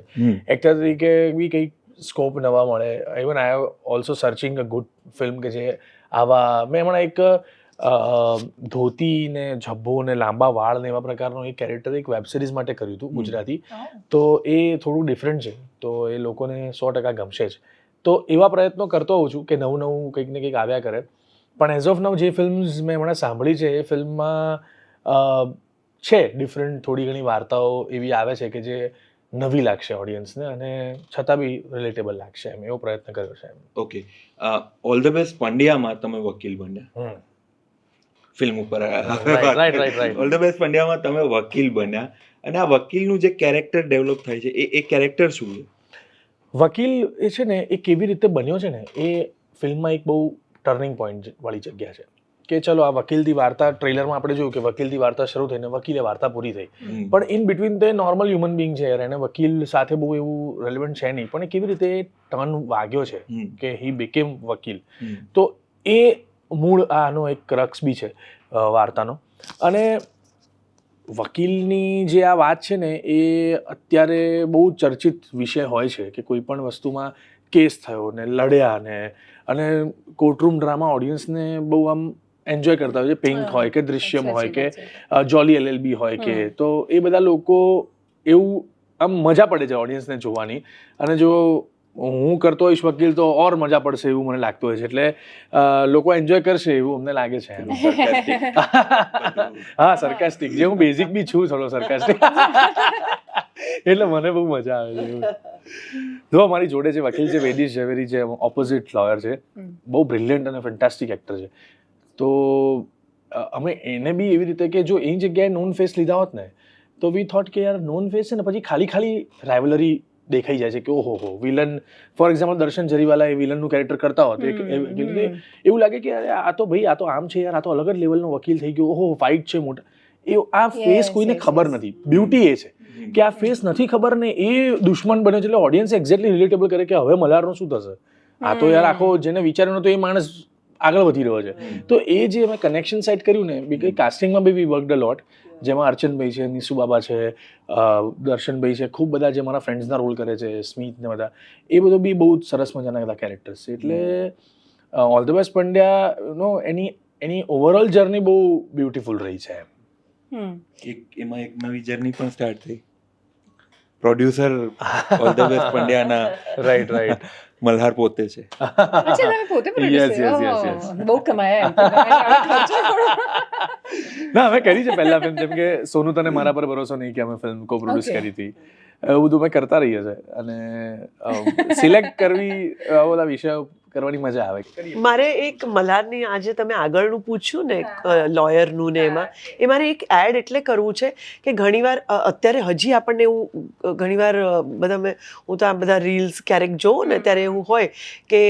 એક્ટર તરીકે બી કંઈક સ્કોપ નવા મળે. Even I have also searching a good film કે જે આવા, મેં હમણાં એક ધોતી ને ઝબ્બો ને લાંબા વાળ ને એવા પ્રકારનો એક કેરેક્ટર એક વેબ સિરીઝ માટે કર્યું હતું ગુજરાતી. તો એ થોડું ડિફરન્ટ છે, તો એ લોકોને 100% ગમશે જ. તો એવા પ્રયત્નો કરતો હોઉં છું કે નવું કંઈક ને કંઈક આવ્યા કરે. પણ એઝ ઓફ નાઉ જે ફિલ્મ્સ મેં હમણાં સાંભળી છે એ ફિલ્મમાં છે ડિફરન્ટ થોડી ઘણી વાર્તાઓ એવી આવે છે કે જે નવી લાગશે ઓડિયન્સને અને છતાં બી રિલેટેબલ લાગશે એમ એવો પ્રયત્ન કર્યો છે એમ. ઓકે, ઓલ ધ બેસ્ટ પંડ્યામાં તમે વકીલ બન્યા, ફિલ્મ ઉપર રાઈટ. ઓલ ધ બેસ્ટ પંડ્યામાં તમે વકીલ બન્યા, અને આ વકીલનું જે કેરેક્ટર ડેવલપ થાય છે એ કેરેક્ટર શું છે? વકીલ એ છે ને એ કેવી રીતે બન્યો છે ને એ ફિલ્મમાં એક બહુ ટર્નિંગ પોઈન્ટ વાળી જગ્યા છે કે ચલો આ વકીલથી વાર્તા ટ્રેલરમાં આપણે જોયું કે વકીલથી વાર્તા શરૂ થઈને વકીલે વાર્તા પૂરી થઈ, પણ ઇન બિટવીન તે નોર્મલ હ્યુમન બિંગ છે યાર, એને વકીલ સાથે બહુ એવું રેલેવન્ટ છે નહીં, પણ એ કેવી રીતે ટર્ન વાગ્યો છે કે હી બીકેમ વકીલ. તો એ મૂળ આનો એક ક્રક્સ બી છે વાર્તાનો. અને વકીલની જે આ વાત છે ને એ અત્યારે બહુ ચર્ચિત વિષય હોય છે કે કોઈ પણ વસ્તુમાં કેસ થયો ને લડ્યા ને, અને કોર્ટરૂમ ડ્રામા ઓડિયન્સને બહુ આમ એન્જોય કરતા હોય છે. પિંક હોય કે દૃશ્યમ હોય કે જોલી LLB હોય કે, તો એ બધા લોકો એવું આમ મજા પડે છે ઓડિયન્સને જોવાની. અને જો હું કરતો હોઈશ વકીલ તો ઓર મજા પડશે એવું મને લાગતું હોય છે, એટલે લોકો એન્જોય કરશે એવું અમને લાગે છે. હા, સરકાસ્ટિક, જે હું બેઝિક બી છું થોડો સરકાસ્ટિક, એટલે મને બહુ મજા આવે છે. જો અમારી જોડે જે વકીલ છે વેદીશ ઝવેરી છે, ઓપોઝિટ લોયર છે, બહુ બ્રિલિયન્ટ અને ફેન્ટાસ્ટિક એક્ટર છે. તો અમે એને બી એવી રીતે કે જો એ જગ્યાએ નોન ફેસ લીધા હોત ને તો વી થોટ કે યાર નોન ફેસ છે ને પછી ખાલી રાઇવલરી દેખાઈ જાય છે કે ઓહો હો વિલન, ફોર એક્ઝામ્પલ દર્શન જરીવાલા એ વિલનનું કેરેક્ટર કરતા હોત એવું લાગે કે આ તો ભાઈ આ તો આમ છે યાર, આ તો અલગ જ લેવલનો વકીલ થઈ ગયો, ઓહો ફાઇટ છે મોટા. એ આ ફેસ કોઈને ખબર નથી. બ્યુટી એ છે કે આ ફેસ નથી ખબર ને એ દુશ્મન બને છે, એટલે ઓડિયન્સ એક્ઝેક્ટલી રિલેટેબલ કરે કે હવે મલ્હારનું શું થશે, આ તો યાર આખો જેને વિચાર્યું તો એ માણસ આગળ વધી રહ્યો છે. તો એ જે અમે કનેક્શન સેટ કર્યું ને, બી કાસ્ટિંગમાં બી વી વર્કડ અ લોટ, જેમાં અર્ચનભાઈ છે, નિશુ બાબા છે, દર્શનભાઈ છે, ખૂબ બધા જે મારા ફ્રેન્ડ્સના રોલ કરે છે, સ્મિત ને બધા, એ બધું બી બહુ સરસ મજાના બધા કેરેક્ટર્સ છે. એટલે ઓલ ધ બેસ્ટ પંડ્યા નો એની ઓવરઓલ જર્ની બહુ બ્યુટીફુલ રહી છે. એમાં એક નવી જર્ની પણ સ્ટાર્ટ થઈ. પ્રોડ્યુસર ઓલ ધ બેસ્ટ પંડ્યાના રાઈટ મલ્હાર પોતે છે. અચ્છા, તમે પોતે Yes. બહુ કમાયા. ના, અમે કરી છે પહેલા ફિલ્મ, જેમ કે સોનુ તને મારા પર ભરોસો નહીં, કે અમે ફિલ્મ કો પ્રોડ્યુસ કરી હતી, એવું બધું મેં કરતા રહીએ છે. અને સિલેક્ટ કરવી બધા વિષયો કરવાની મજા આવે. મારે એક મલ્હારની આજે તમે આગળનું પૂછ્યું ને લોયરનું ને એ મારે એક એડ એટલે કરવું છે કે ઘણીવાર અત્યારે હજી આપણને એવું ઘણીવાર હું તો આ બધા રીલ્સ ક્યારેક જોઉં ને ત્યારે એવું હોય કે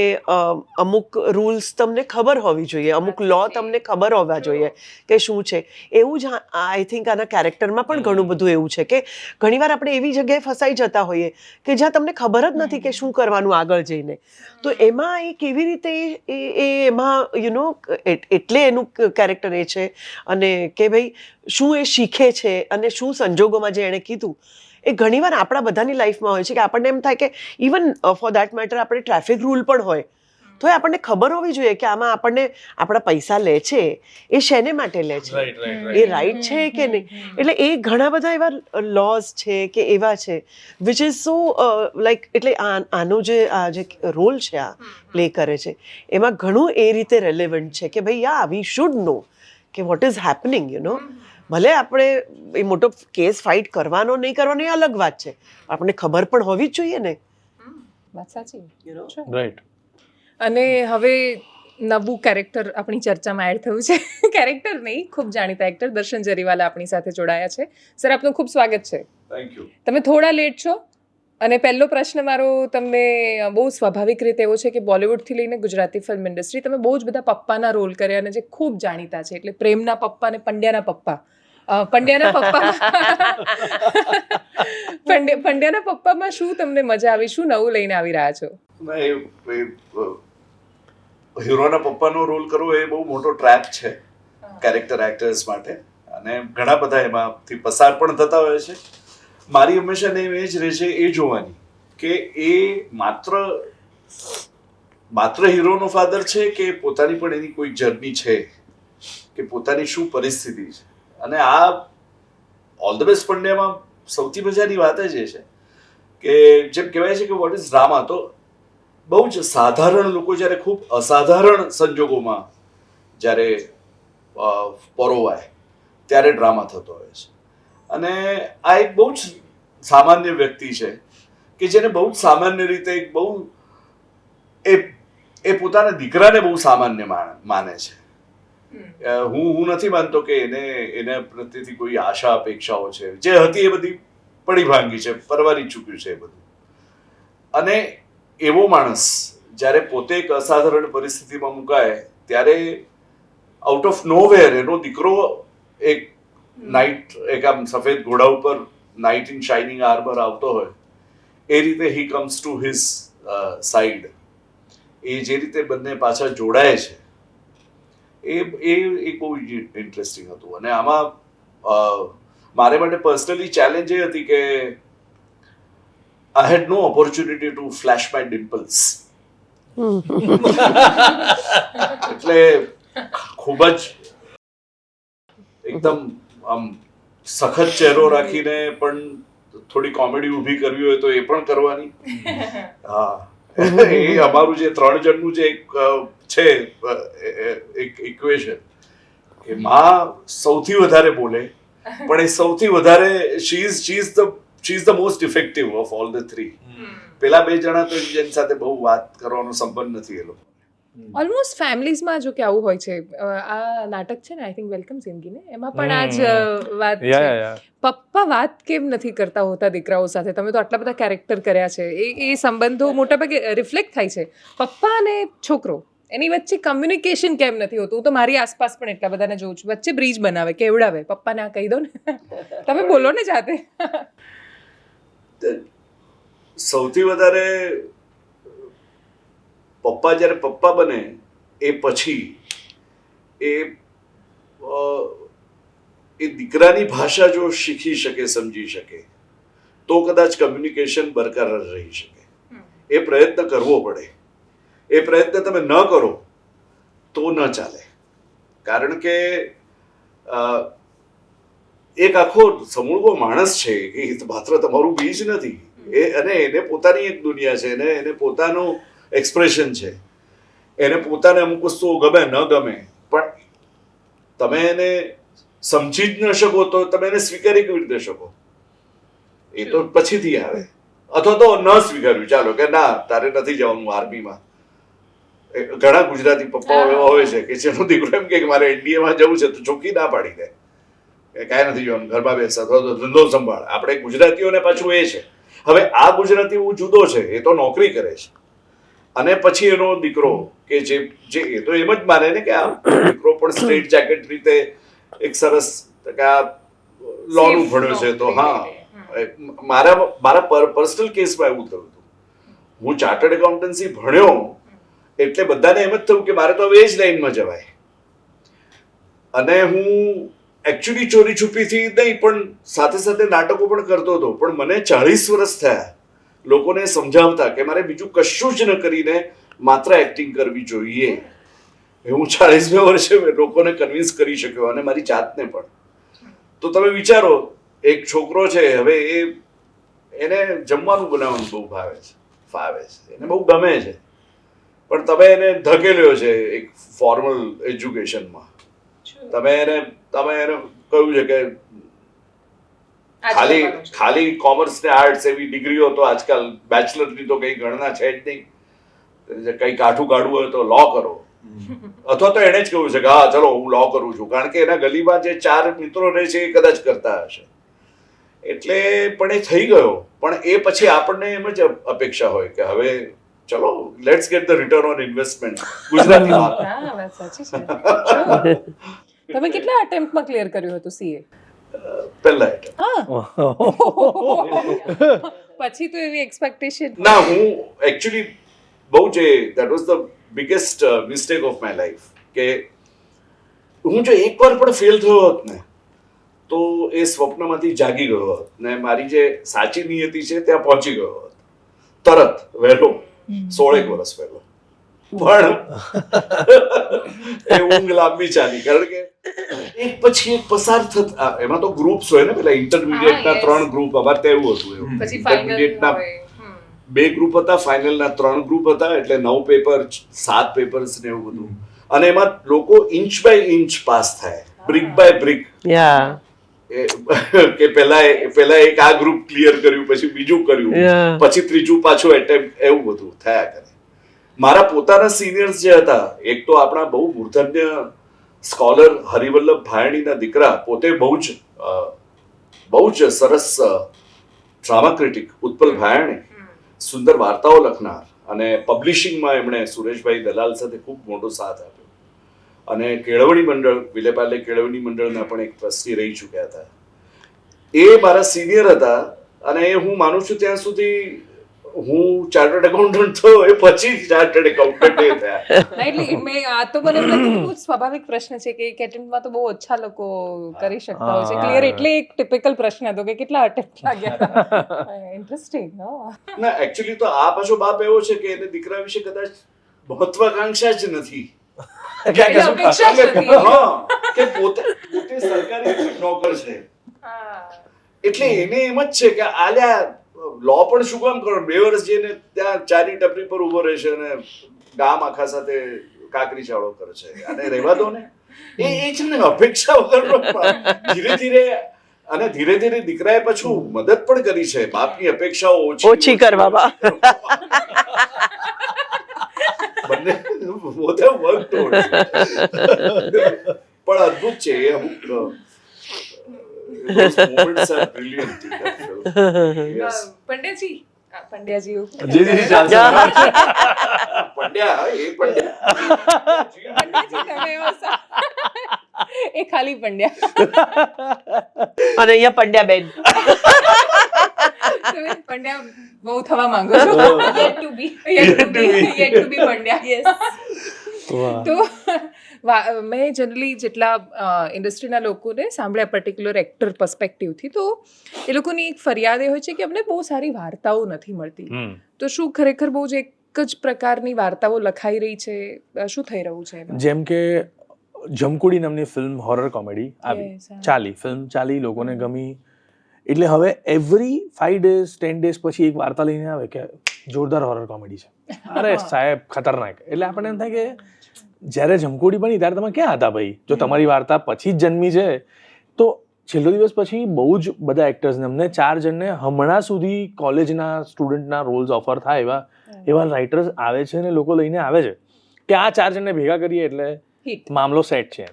અમુક રૂલ્સ તમને ખબર હોવી જોઈએ, અમુક લો તમને ખબર હોવા જોઈએ કે શું છે. એવું જ આઈ થિંક આના કેરેક્ટરમાં પણ ઘણું બધું એવું છે કે ઘણીવાર આપણે એવી જગ્યાએ ફસાઈ જતા હોઈએ કે જ્યાં તમને ખબર જ નથી કે શું કરવાનું આગળ જઈને. તો એમાં એ કેવી રીતે એમાં એટલે એનું કેરેક્ટર એ છે, અને કે ભાઈ શું એ શીખે છે અને શું સંજોગોમાં જે એણે કીધું એ ઘણીવાર આપણા બધાની લાઈફમાં હોય છે કે આપણને એમ થાય કે ઇવન ફોર દેટ મેટર આપણે ટ્રાફિક રૂલ પણ હોય તો આપણને ખબર હોવી જોઈએ કે આમાં આપણને આપણા પૈસા લે છે એ શેને માટે લે છે, એ રાઈટ છે કે નહીં. એટલે એ ઘણા બધા એવા લોઝ છે કે એવા છે વિચ ઇઝ સો લાઈક, એટલે આનો આ જે રોલ છે આ પ્લે કરે છે એમાં ઘણું એ રીતે રેલેવન્ટ છે કે ભાઈ યા વી શુડ નો કે વોટ ઇઝ હેપનિંગ ભલે આપણે એ મોટો કેસ ફાઇટ કરવાનો નહીં કરવાનો એ અલગ વાત છે, આપણને ખબર પણ હોવી જ જોઈએ ને. વાત સાચી. રાઈટ. અને હવે નવું કેરેક્ટર આપણી ચર્ચામાં એડ થયું છે. કેરેક્ટર નહીં, ખૂબ જાણીતા એક્ટર દર્શન જરીવાલા આપણી સાથે જોડાયા છે. સર, આપનું ખૂબ સ્વાગત છે. Thank you. તમે થોડા લેટ છો, અને પહેલો પ્રશ્ન મારો તમને બહુ સ્વાભાવિક રીતે એવો છે કે બોલિવૂડથી લઈને ગુજરાતી ફિલ્મ ઇન્ડસ્ટ્રી, તમે બહુ જ બધા પપ્પાના રોલ કર્યા અને જે ખૂબ જાણીતા છે, એટલે પ્રેમના પપ્પા અને પંડ્યાના પપ્પા. પંડ્યાના પપ્પામાં શું તમને મજા આવી, શું નવું લઈને આવી રહ્યા છો? હીરોના પપ્પાનો રોલ કરવો એ બહુ મોટો ટ્રેપ છે કેરેક્ટર એક્ટર્સ માટે, અને ઘણા બધા એમાંથી પસાર પણ થતા હોય છે. મારી હંમેશા એ જ રહે છે એ જોવાની કે એ માત્ર હીરોનો ફાધર છે કે પોતાની પણ એની કોઈ જર્ની છે કે પોતાની શું પરિસ્થિતિ છે. અને આ ઓલ ધ બેસ્ટ પંડ્યામાં સૌથી મજાની વાત જ એ છે કે જેમ કહેવાય છે કે વોટ ઇઝ ડ્રામા, તો બહુ જ સાધારણ લોકો જ્યારે ખૂબ અસાધારણ સંજોગોમાં જ્યારે પરોવાય ત્યારે ડ્રામા થતો હોય છે. અને આ એક બહુ જ સામાન્ય વ્યક્તિ છે કે જેને બહુ જ સામાન્ય રીતે એક બહુ એ પોતાના દીકરાને બહુ સામાન્ય માને છે. હું નથી માનતો કે એના પ્રત્યેથી કોઈ આશા અપેક્ષાઓ છે. જે હતી એ બધી પડી ભાંગી છે, પરવારી ચૂક્યું છે એ બધું. અને એવો માણસ જ્યારે પોતે એક અસાધારણ પરિસ્થિતિમાં મુકાય ત્યારે આઉટ ઓફ નોવેર એનો દીકરો એક નાઇટ એક આમ સફેદ ઘોડા ઉપર નાઇટ ઇન શાઇનિંગ આર્મર આવતો હોય એ રીતે હી કમ્સ ટુ હિઝ સાઈડ. એ જે રીતે બંને પાછા જોડાય છે એ એક બહુ ઇન્ટરેસ્ટિંગ હતું. અને આમાં મારે માટે પર્સનલી ચેલેન્જ એ હતી કે આઈ હેડ નો ઓપોર્ચ્યુનિટી ટુ ફ્લેશ માય ડિમ્પલ્સ. એટલે ખૂબ જ એકદમ આમ સખત ચહેરો રાખીને પણ થોડી કોમેડી ઊભી કરવી હોય તો એ પણ કરવાની. હા, એ અમારું જે 3 જણનું જે એક છે એક ઇક્વેશન કે માં સૌથી વધારે બોલે પણ એ સૌથી વધારે she is the most effective of all the 3. પેલા 2 જણા તો જેની સાથે બહુ વાત કરવાનો સંબંધ નથી એ લોકો. ઓલમોસ્ટ ફેમિલીઝમાં જો કે આવું હોય છે. આ નાટક છે ને આઈ થિંક વેલકમ જિંદગીને, એમાં પણ આ જ વાત છે. પપ્પા વાત કેમ નથી કરતા હોતા દીકરાઓ સાથે? તમે તો આટલા બધા કેરેક્ટર કર્યા છે. એ સંબંધો મોટાભાગે રિફ્લેક્ટ થાય છે. પપ્પા અને છોકરો એની વચ્ચે કમ્યુનિકેશન કેમ નથી હોતું? હું તો મારી આસપાસ પણ એટલા બધાને જોઉં છું, વચ્ચે બ્રિજ બનાવે, કેવડાવે, પપ્પાને આ કહી દો ને, તમે બોલો ને જાતે. સૌથી વધારે પપ્પા જ્યારે પપ્પા બને એ પછી એ દીકરાની ભાષા જો શીખી શકે, સમજી શકે તો કદાચ કમ્યુનિકેશન બરકરાર રહી શકે. એ પ્રયત્ન કરવો પડે. એ પ્રયત્ન તમે ન કરો તો ન ચાલે. કારણ કે એક આખો સમૂળગો માણસ છે કે માત્ર તમારું બીજ નથી. અને એને પોતાની એક દુનિયા છે, એને પોતાનું એક્સપ્રેશન છે, એને પોતાને અમુક વસ્તુઓ ગમે ન ગમે, પણ તમે એને સમજી જ ન શકો તો તમે એને સ્વીકારી કેવી રીતે શકો? એ તો પછીથી આવે. અથવા તો ન સ્વીકાર્યું, ચાલો કે ના તારે નથી જવાનું આર્મીમાં. ઘણા ગુજરાતી પપ્પાઓ એવા હોય છે કે જેનો દીકરો એમ કે મારે એનડીએમાં જવું છે તો ચોખ્ખી ના પાડી દે કે કાંઈ નથી જવાનું, ઘરમાં બેસ અથવા તો ધંધો સંભાળ. આપણે ગુજરાતીઓને પાછું એ છે. હવે આ ગુજરાતી જુદો છે, એ તો નોકરી કરે છે. અને પછી એનો દીકરો કે જે એ તો એમ જ માને ને કે આ દીકરો પણ સ્ટ્રેટ જેકેટ રીતે એક સરસ લોનું ભણ્યો છે. તો હા, મારા પર્સનલ કેસમાં એવું થયું હતું. હું ચાર્ટર્ડ એકાઉન્ટન્સી ભણ્યો એટલે બધાને એમ જ થયું કે મારે તો હવે એ જ લાઈનમાં જવાય. અને હું એકચ્યુઅલી ચોરી છુપીથી નહીં પણ સાથે સાથે નાટકો પણ કરતો હતો. પણ મને 40 વર્ષ થયા લોકોને સમજાવતા કે મારે બીજું કશું જ ન કરીને માત્ર એક્ટિંગ કરવી જોઈએ. હું 40 વર્ષે લોકોને કન્વિન્સ કરી શક્યો અને મારી જાતને પણ. તો તમે વિચારો, એક છોકરો છે, હવે એને જમવાનું બનાવવાનું બહુ ફાવે છે, એને બહુ ગમે છે, પણ તમે એને ધકેલ્યો છે એક ફોર્મલ એજ્યુકેશનમાં. તમે એને કહ્યું છે કે ખાલી કોમર્સ ને આર્ટ્સ એવી ડિગ્રીઓ તો આજકાલ બેચલરની તો કઈ ગણના છે જ નહીં. કઈ કાઠું કાઢવું હોય તો લો કરો. અથવા તો એને જ કહ્યું છે કે હા ચલો હું લો કરું છું, કારણ કે એના ગલીમાં જે 4 મિત્રો રહે છે એ કદાચ કરતા હશે. એટલે પણ એ થઈ ગયો. પણ એ પછી આપણને એમ જ અપેક્ષા હોય કે હવે ચલો let's get the return on investment. ગુજરાતીમાં તમે કેટલા અટેમ્પ્ટમાં ક્લિયર કર્યું હતું સીએ? પહેલા એટેમ્પ્ટ. પછી તો એવી એક્સપેક્ટેશન ના, હું એકચ્યુઅલી બહુ જ that was the biggest mistake of my life કે હું જો એકવાર પણ ફેલ થયો હોત ને તો એ સ્વપ્નમાંથી જાગી ગયો હોત ને મારી જે સાચી નિયતિ છે ત્યાં પહોંચી ગયો હોત તરત, વહેલો, 16 વર્ષ પહેલો. પણ એ ઊંઘ લાંબી ચાલી, કારણ કે એક પછી એક પસાર થતા. એમાં તો ગ્રુપ્સ હોય ને, પેલા ઇન્ટરમીડિયેટના 3 ગ્રુપ, અમારે ત્યાં એવું હતું. એવું ઇન્ટરમીડિયેટના 2 ગ્રુપ હતા, ફાઇનલના 3 ગ્રુપ હતા, એટલે 9 પેપર, 7 પેપર્સ ને એવું બધું. અને એમાં લોકો ઇંચ બાય ઇંચ પાસ થાય, બ્રિક બાય બ્રિક. યા કે પહેલા એક આ ગ્રુપ ક્લિયર કર્યું, પછી બીજું કર્યું, પછી ત્રીજું પાછું એટેમ્પ્ટ, એવું બધું થયા કરે. મારા પોતાના સિનિયર્સ જે હતા, એક તો આપણા બહુ મૂર્ધન્ય સ્કોલર હરિવલ્લભ ભાયણીના દીકરા, પોતે બહુ જ સરસ ડ્રામા ક્રિટિક ઉત્પલ ભાયણી, સુંદર વાર્તાઓ લખનાર, અને પબ્લિશિંગમાં એમણે સુરેશભાઈ દલાલ સાથે ખૂબ મોટો સાથ આપ્યો, અને કેળવણી મંડળ, વિલેપાર્લે કેળવણી મંડળના પણ એક ટ્રસ્ટી રહી ચૂક્યા હતા. એ મારા સિનિયર હતા, અને એ હું માનું છું ત્યાં સુધી હું ચાર્ટર્ડ એકાઉન્ટન્ટ થયો એ પછી ચાર્ટર્ડ એકાઉન્ટન્ટ એ થયા. એટલે મેં આ તો મને એમ લાગ્યું બહુ સ્વાભાવિક પ્રશ્ન છે કે એટેમ્પ્ટમાં તો બહુ ઓછા લોકો કરી શકતા હોય છે ક્લિયર, એટલે એક ટિપિકલ પ્રશ્ન હતો કે કેટલા અટેમ્પ્ટ લાગ્યા. ઇન્ટરેસ્ટિંગ. ના, એકચ્યુઅલી તો આ પાછો બાપ એવો છે કે એને દીકરા વિશે કદાચ મહત્વાકાંક્ષા જ નથી. અપેક્ષા જ નથી. હા, કે પોતે સરકારી નોકર છે, એટલે એને એમ જ છે કે આલ્યા લો પણ શું કામ કરો, 2 વર્ષ જઈને ત્યાં ચાની ટપરી પર ઉભો રહેશે અને ગામ આખા સાથે કાકરી ચાળો કરશે, અને રહેવા દો ને. એ છે ને અપેક્ષા વગરનો ધીરે ધીરે દીકરાએ પાછું મદદ પણ કરી છે બાપની અપેક્ષાઓ ઓછી કરવામાં. બંને પોતે વર્ક ટોડ પણ અદ્ભુત છે એ અમુક those moments are brilliant in that film. Yes. Pandyaji Pandya, એ પંડ્યા. એ ખાલી પંડ્યા. અને અહીંયા પંડ્યા બેન. તમે પંડ્યા બહુ થવા માંગો છો. Yet to be Pandya. Yes. તો મેં જનરલી જેટલા ઇન્ડસ્ટ્રીના લોકોને સાંભળ્યા પર્ટિક્યુલર એક્ટર પર્સપેક્ટિવથી, તો એ લોકોની એક ફરિયાદ એ હોય છે કે અમને બહુ સારી વાર્તાઓ નથી મળતી. તો શું ખરેખર બહુ જ એક જ પ્રકારની વાર્તાઓ લખાઈ રહી છે, શું થઈ રહ્યું છે? જેમ કે જમકુડી નામની ફિલ્મ હોરર કોમેડી આવી, ફિલ્મ ચાલી, લોકોને ગમી, એટલે હવે એવરી 5 days 10 days પછી એક વાર્તા લઈને આવે કે જોરદાર હોરર કોમેડી છે. અરે સાહેબ ખતરનાક. એટલે આપણને એમ થાય કે જ્યારે જમકુડી બની ત્યારે તમે ક્યાં હતા ભાઈ? જો તમારી વાર્તા પછી જ જન્મી છે તો છેલ્લો દિવસ પછી બહુ જ બધા એક્ટર્સને, અમને 4 જણને હમણાં સુધી કોલેજના સ્ટુડન્ટના રોલ્સ ઓફર થાય એવા રાઇટર્સ આવે છે અને લોકો લઈને આવે છે કે આ 4 જણને ભેગા કરીએ એટલે મામલો સેટ છે.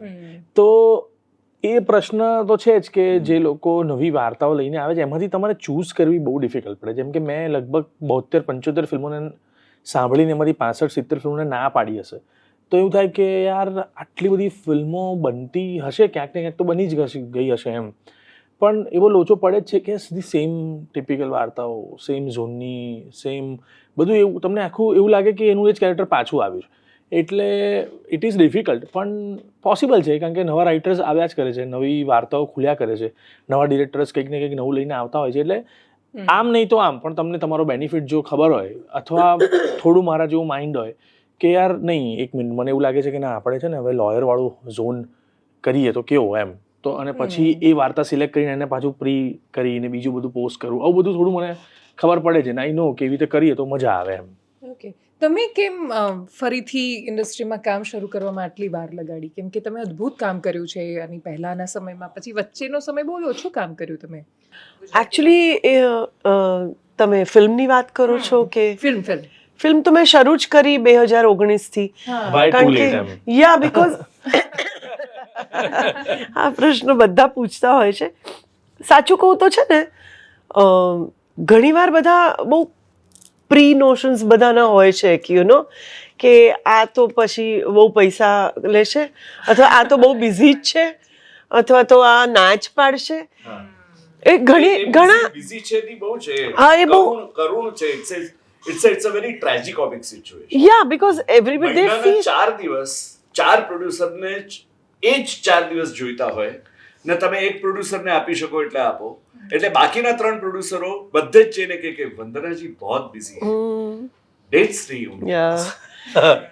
તો એ પ્રશ્ન તો છે જ કે જે લોકો નવી વાર્તાઓ લઈને આવે છે એમાંથી તમારે ચૂઝ કરવી બહુ ડિફિકલ્ટ પડે. જેમ કે મેં લગભગ 72-75 ફિલ્મોને સાંભળીને એમાંથી 65-70 ફિલ્મોને ના પાડી હશે. તો એવું થાય કે યાર આટલી બધી ફિલ્મો બનતી હશે, ક્યાંક ને ક્યાંક તો બની જ ગઈ હશે એમ, પણ એવો લોચો પડે જ છે કે સીધી સેમ ટિપિકલ વાર્તાઓ, સેમ ઝોનની, સેમ બધું, એવું તમને આખું એવું લાગે કે એનું એ જ કેરેક્ટર પાછું આવ્યું છે. એટલે ઇટ ઇઝ ડિફિકલ્ટ, પણ પોસિબલ છે કારણ કે નવા રાઇટર્સ આવ્યા જ કરે છે, નવી વાર્તાઓ ખુલ્યા કરે છે, નવા ડિરેક્ટર્સ કંઈક ને કંઈક નવું લઈને આવતા હોય છે. એટલે આમ નહીં તો આમ, પણ તમને તમારો બેનિફિટ જો ખબર હોય અથવા થોડું મારા જેવું માઇન્ડ હોય કે યાર નહીં, એક મિનિટ મને એવું લાગે છે કે ના આપણે છે ને હવે લોયર વાળું ઝોન કરીએ તો કેવો એમ, તો અને પછી એ વાર્તા સિલેક્ટ કરીને એને પાછું પ્રી કરીને બીજું બધું પોસ્ટ કરવું, આવું બધું થોડું મને ખબર પડે છે. આઈ નો કેવી રીતે કરીએ તો મજા આવે એમ. ઓકે, તમે કેમ ફરીથી ઇન્ડસ્ટ્રીમાં કામ શરૂ કરવામાં આટલી વાર લગાડી? કેમ કે તમે અદ્ભુત કામ કર્યું છે આની પહેલાના સમયમાં, પછી વચ્ચેનો સમય બહુ ઓછું કામ કર્યું તમે. એકચ્યુઅલી તમે ફિલ્મની વાત કરો છો કે ફિલ્મ તો મેં શરૂ જ કરી 2019થી. કારણ કે યા બીકોઝ આ પ્રશ્ન બધા પૂછતા હોય છે. સાચું કહું તો છે ને, ઘણીવાર બધા બહુ પ્રી નોશન્સ બધાના હોય છે કે યુ નો કે આ તો પછી બહુ પૈસા લેશે, અથવા આ તો બહુ બિઝી જ છે, અથવા તો આ નાચ પાડશે. એ ઘણા બિઝી છે ની બહુ છે. હા, એ બહુ કરુણ છે. It's a very tragicomic situation. Yeah, because everybody they feel 4 દિવસ 4 પ્રોડ્યુસરને એ જ 4 દિવસ જોઈતા હોય ને તમે એક પ્રોડ્યુસરને આપી શકો એટલે આપો, એટલે બાકીના 3 પ્રોડ્યુસરો બધે જ જઈને કે વંદનાજી बहुत busy है, dates नहीं होंगे. Yeah.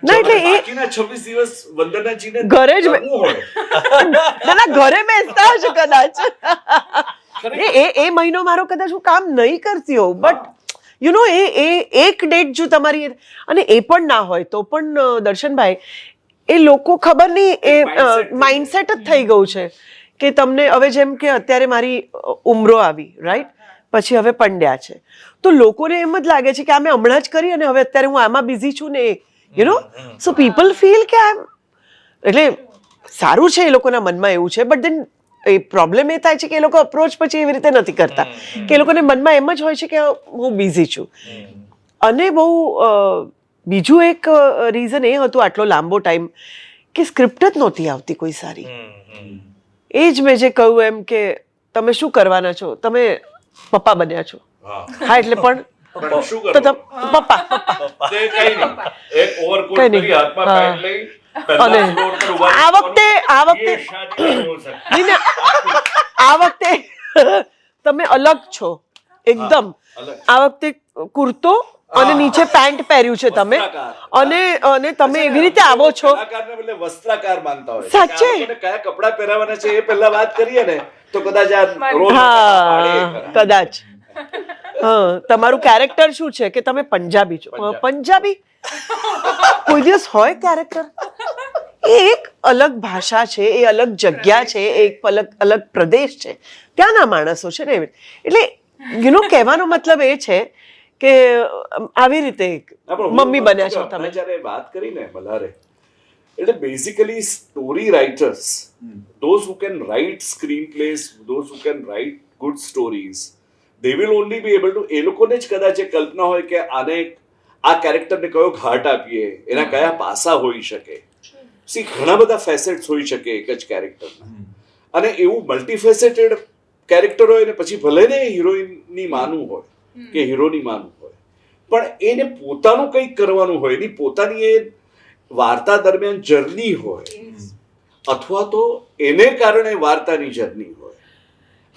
ના એટલે એ બાકીના 26 દિવસ વંદનાજીને ઘરે જ હોય, ના ઘરે બેસતા હશે કદાચ. એ મહિનો મારો કદાચ હું કામ નહીં કરતી હોઉં, બટ યુ નો એ એક ડેટ જો તમારી, અને એ પણ ના હોય તો પણ દર્શનભાઈ એ લોકો ખબર નહીં એ માઇન્ડસેટ જ થઈ ગયું છે કે તમને હવે જેમ કે અત્યારે મારી ઉમરો આવી રાઈટ, પછી હવે પંડ્યા છે, તો લોકોને એમ જ લાગે છે કે આ મેં હમણાં જ કરી અને હવે અત્યારે હું આમાં બિઝી છું ને, you know, so people feel કે એટલે સારું છે એ લોકોના મનમાં એવું છે, બટ દેન એ પ્રોબ્લેમ એ થાય છે કે એ લોકો અપ્રોચ પછી એવી રીતે નથી કરતા, કે એ લોકોને મનમાં એમ જ હોય છે કે હું બિઝી છું. અને બહુ બીજું એક રીઝન એ હતું આટલો લાંબો ટાઈમ કે સ્ક્રિપ્ટ જ નહોતી આવતી કોઈ સારી. એ જ મેં જે કહ્યું એમ કે તમે શું કરવાના છો, તમે પપ્પા બન્યા છો, હા એટલે પણ શું તો કરવું? પપ્પા તે કઈ નહીં, એક ઓવરકોટ કઈ નહીં. કરી હાથમાં હા. પેન્ટ લઈ પહેલા અને ફ્લોર પર ઊભા આ વખતે ये शादी नहीं हो सकती. નહીં ને, આ વખતે તમે અલગ છો એકદમ. અલગ. આ વખતે કુર્તો અને નીચે પેન્ટ પહેર્યું છે તમે, અને તમે એવી રીતે આવો છો. કલાકારને બદલે વસ્ત્રાકાર માનતા હોય છે. સાચે? કે આ લોકોને કયા કપડાં પહેરાવાના છે એ પહેલા વાત કરીએ ને તો કદાચ આ રોલ હા કદાચ. હા તમારું કેરેક્ટર શું છે કે તમે પંજાબી છો. પંજાબી કોઈ દિવસ હોય કેરેક્ટર? એ એક અલગ ભાષા છે, એ અલગ જગ્યા છે, એક અલગ પ્રદેશ છે, ત્યાંના માણસો છે ને. એટલે યુ નો કહેવાનો મતલબ એ છે કે આવી રીતે મમ્મી બન્યા છો તમે. જ્યારે વાત કરીને મલ્હારે, એટલે basically story writers, those who can write screenplays, those who can write good stories, they will only be able to, એ લોકોને જ કદાચ એ કલ્પના હોય કે આને આ કેરેક્ટરને કયો ઘાટ આપીએ, એના કયા પાસા હોઈ શકે. સી ઘણા બધા ફેસેટ્સ હોઈ શકે એક જ કેરેક્ટરના, અને એવું મલ્ટીફેસેટેડ કેરેક્ટર હોય ને પછી ભલે ને હિરોઈનની માનું હોય કે હીરોની માનું હોય, પણ એને પોતાનું કંઈક કરવાનું હોય, એની પોતાની એ વાર્તા દરમિયાન જર્ની હોય, અથવા તો એને કારણે વાર્તાની જર્ની હોય.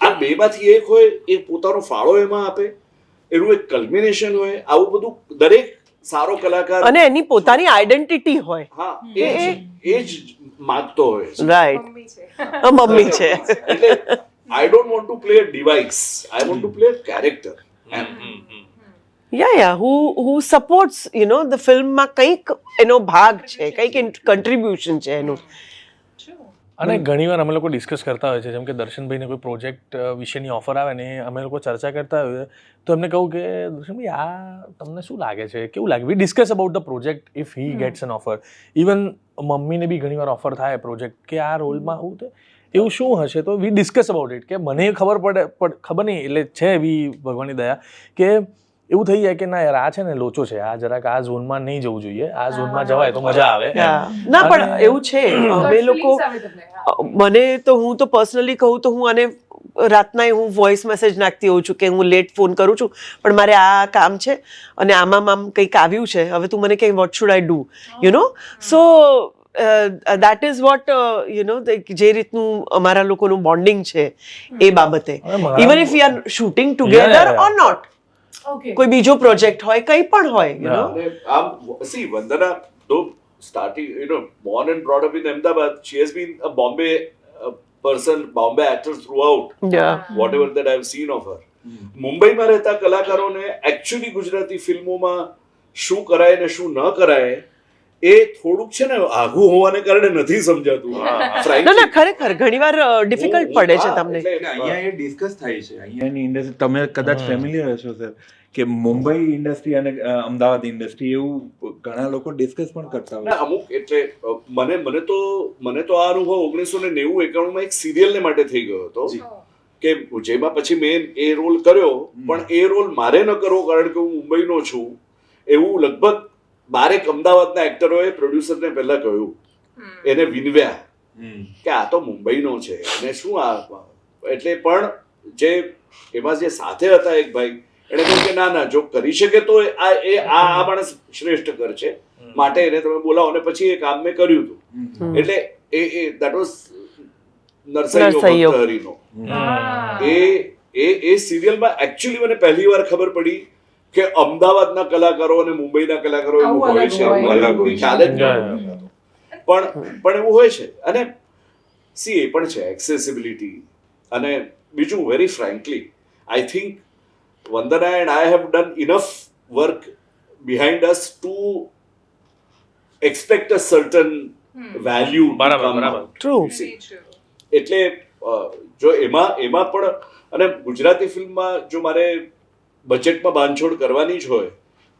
આ બેમાંથી એક હોય, એ પોતાનો ફાળો એમાં આપે, એનું એક કલ્મિનેશન હોય. આવું બધું દરેક સારો કલાકાર અને એની પોતાની આઈડેન્ટિટી હોય. હા એ જ માગતો હોય છે. રાઈટ, મમ્મી છે. એટલે I don't want to play a device. I want to play a character. Yeah who supports you know the ફિલ્મમાં કંઈક એનો ભાગ છે, કંઈક કન્ટ્રીબ્યુશન છે એનું. અને ઘણીવાર અમે લોકો ડિસ્કસ કરતા હોય છે, જેમ કે દર્શનભાઈને કોઈ પ્રોજેક્ટ વિશેની ઓફર આવે ને અમે લોકો ચર્ચા કરતા હોઈએ તો એમને કહું કે દર્શનભાઈ આ તમને શું લાગે છે, કેવું લાગે? We discuss about the project if he gets an offer. Even મમ્મીને બી ઘણીવાર ઓફર થાય પ્રોજેક્ટ કે આ રોલમાં હું તો એવું શું હશે, તો વી ડિસ્કસ અબાઉટ ઇટ. કે મને ખબર નહીં, એટલે છે એવી ભગવાનની દયા કે એવું થઈ જાય કે ના યાર આ છે ને લોચો છે, આ જરાક આ ઝોનમાં નહીં જવું જોઈએ, આ ઝોનમાં જવાય તો મજા આવે. ના પણ એવું છે અમે લોકો, મને તો હું તો પર્સનલી કહું તો હું આને રાતના હું વોઇસ મેસેજ નાખતી હોઉં છું કે હું લેટ ફોન કરું છું પણ મારે આ કામ છે અને આમ કંઈક આવ્યું છે, હવે તું મને કંઈ what should I do, you know. So that is what you know, જે રીતનું અમારા લોકોનું બોન્ડિંગ છે એ બાબતે, even if we are shooting together or not, કોઈ બીજો પ્રોજેક્ટ હોય, કંઈ પણ હોય, યુ નો. આમ C Vandana though starting, born and brought up in Ahmedabad, she has been a Bombay actor throughout. Whatever that I have seen of her. મુંબઈમાં રહેતા કલાકારોને એકચ્યુઅલી ગુજરાતી ફિલ્મોમાં શું કરાય ને શું ન કરાય એ થોડુંક છે ને આઘું હોવાને કારણે નથી સમજાતું. ના ખરેખર ઘણીવાર ડિફિકલ્ટ પડે છે તમને. અહીંયા એ ડિસ્કસ થાય છે. અહીંયાની ઇન્ડસ્ટ્રી તમે કદાચ ફેમિલિયર હશો સર કે મુંબઈ ઇન્ડસ્ટ્રી અને અમદાવાદ ઇન્ડસ્ટ્રી એવું ઘણા લોકો ડિસ્કસ પણ કરતા હોય અમુક. એટલે મને તો આ અનુભવ 1990-91 એક સિરિયલને માટે થઈ ગયો હતો કે જેમાં પછી મેં એ રોલ કર્યો, પણ એ રોલ મારે ન કરવો કારણ કે હું મુંબઈનો છું એવું લગભગ 12 અમદાવાદના એક્ટરોએ પ્રોડ્યુસરને પહેલા કહ્યું, એને વિનવ્યા કે આ તો મુંબઈનો છે અને શું આ. એટલે પણ જે એમાં જે સાથે હતા એક ભાઈ, એને કહ્યું કે ના જો કરી શકે તો આ માણસ શ્રેષ્ઠ કર છે, માટે એને તમે બોલાવો. અને પછી એ કામ મેં કર્યું હતું. એટલે એ દેટ વોઝ નરસૈયો ભક્ત હરિનો. એ સિરિયલમાં એકચ્યુઅલી મને પહેલી વાર ખબર પડી કે અમદાવાદના કલાકારો અને મુંબઈના કલાકારો એવું હોય છે, ખ્યાલ જ નહોતો. પણ એવું હોય છે. અને સી એ પણ છે એક્સેસિબિલિટી. અને બીજું very frankly I think Vandana and I have done enough work behind us to expect a certain value બરાબર. ટ્રુ. એટલે જો એમાં પણ અને ગુજરાતી ફિલ્મમાં જો મારે બજેટમાં બાંધછોડ કરવાની જ હોય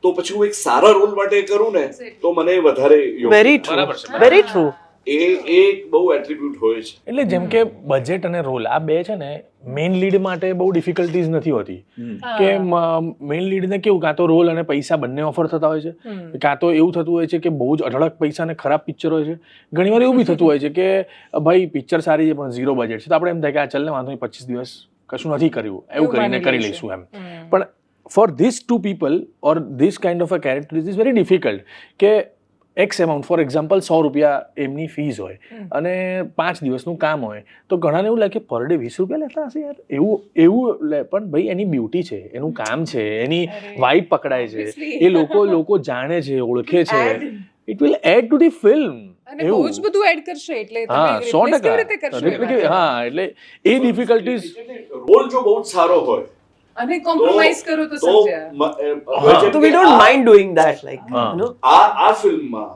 તો પછી હું એક સારા રોલ માટે કરું ને તો મને વધારે યોગ્ય. વેરી ટ્રુ, બરાબર છે. Very true. એ એક બહુ એટ્રીબ્યુટ હોય છે. એટલે જેમ કે બજેટ અને રોલ આ બે છે ને મેઇન લીડ માટે બહુ ડિફિકલ્ટીઝ નથી હોતી કે મેઇન લીડને કેવું કાં તો રોલ અને પૈસા બંને ઓફર થતા હોય છે, કાં તો એવું થતું હોય છે કે બહુ જ અઢળક પૈસા અને ખરાબ પિક્ચર હોય છે. ઘણીવાર એવું બી થતું હોય છે કે ભાઈ પિક્ચર સારી છે પણ 0 બજેટ છે તો આપણે એમ થાય કે આ ચાલ ને વાંધો નહીં 25 દિવસ કશું નથી કર્યું એવું કરીને કરી લઈશું એમ. પણ for this two people or this kind of a character is very difficult કે એક્સ એમાઉન્ટ ફોર એક્ઝામ્પલ 100 રૂપિયા એમની ફીસ હોય અને 5 દિવસનું કામ હોય તો ઘણાને એવું લાગે પર ડે 20 રૂપિયા લેતા હશે યાર, એવું લે. પણ ભાઈ એની બ્યુટી છે, એનું કામ છે, એની વાઇબ પકડાય છે, એ લોકો જાણે છે, ઓળખે છે. It will add to the film. અને બહુ જ બધું એડ કરશે એટલે તમે હા, replace કેવી રીતે કરશો 100%. હા, એટલે એ ડિફિકલ્ટીઝ. રોલ જો બહુ જ સારો હોય અને કોમ્પ્રોમાઇઝ કરો તો સમજ્યા So we don't mind doing that, like, you know. આ ફિલ્મમાં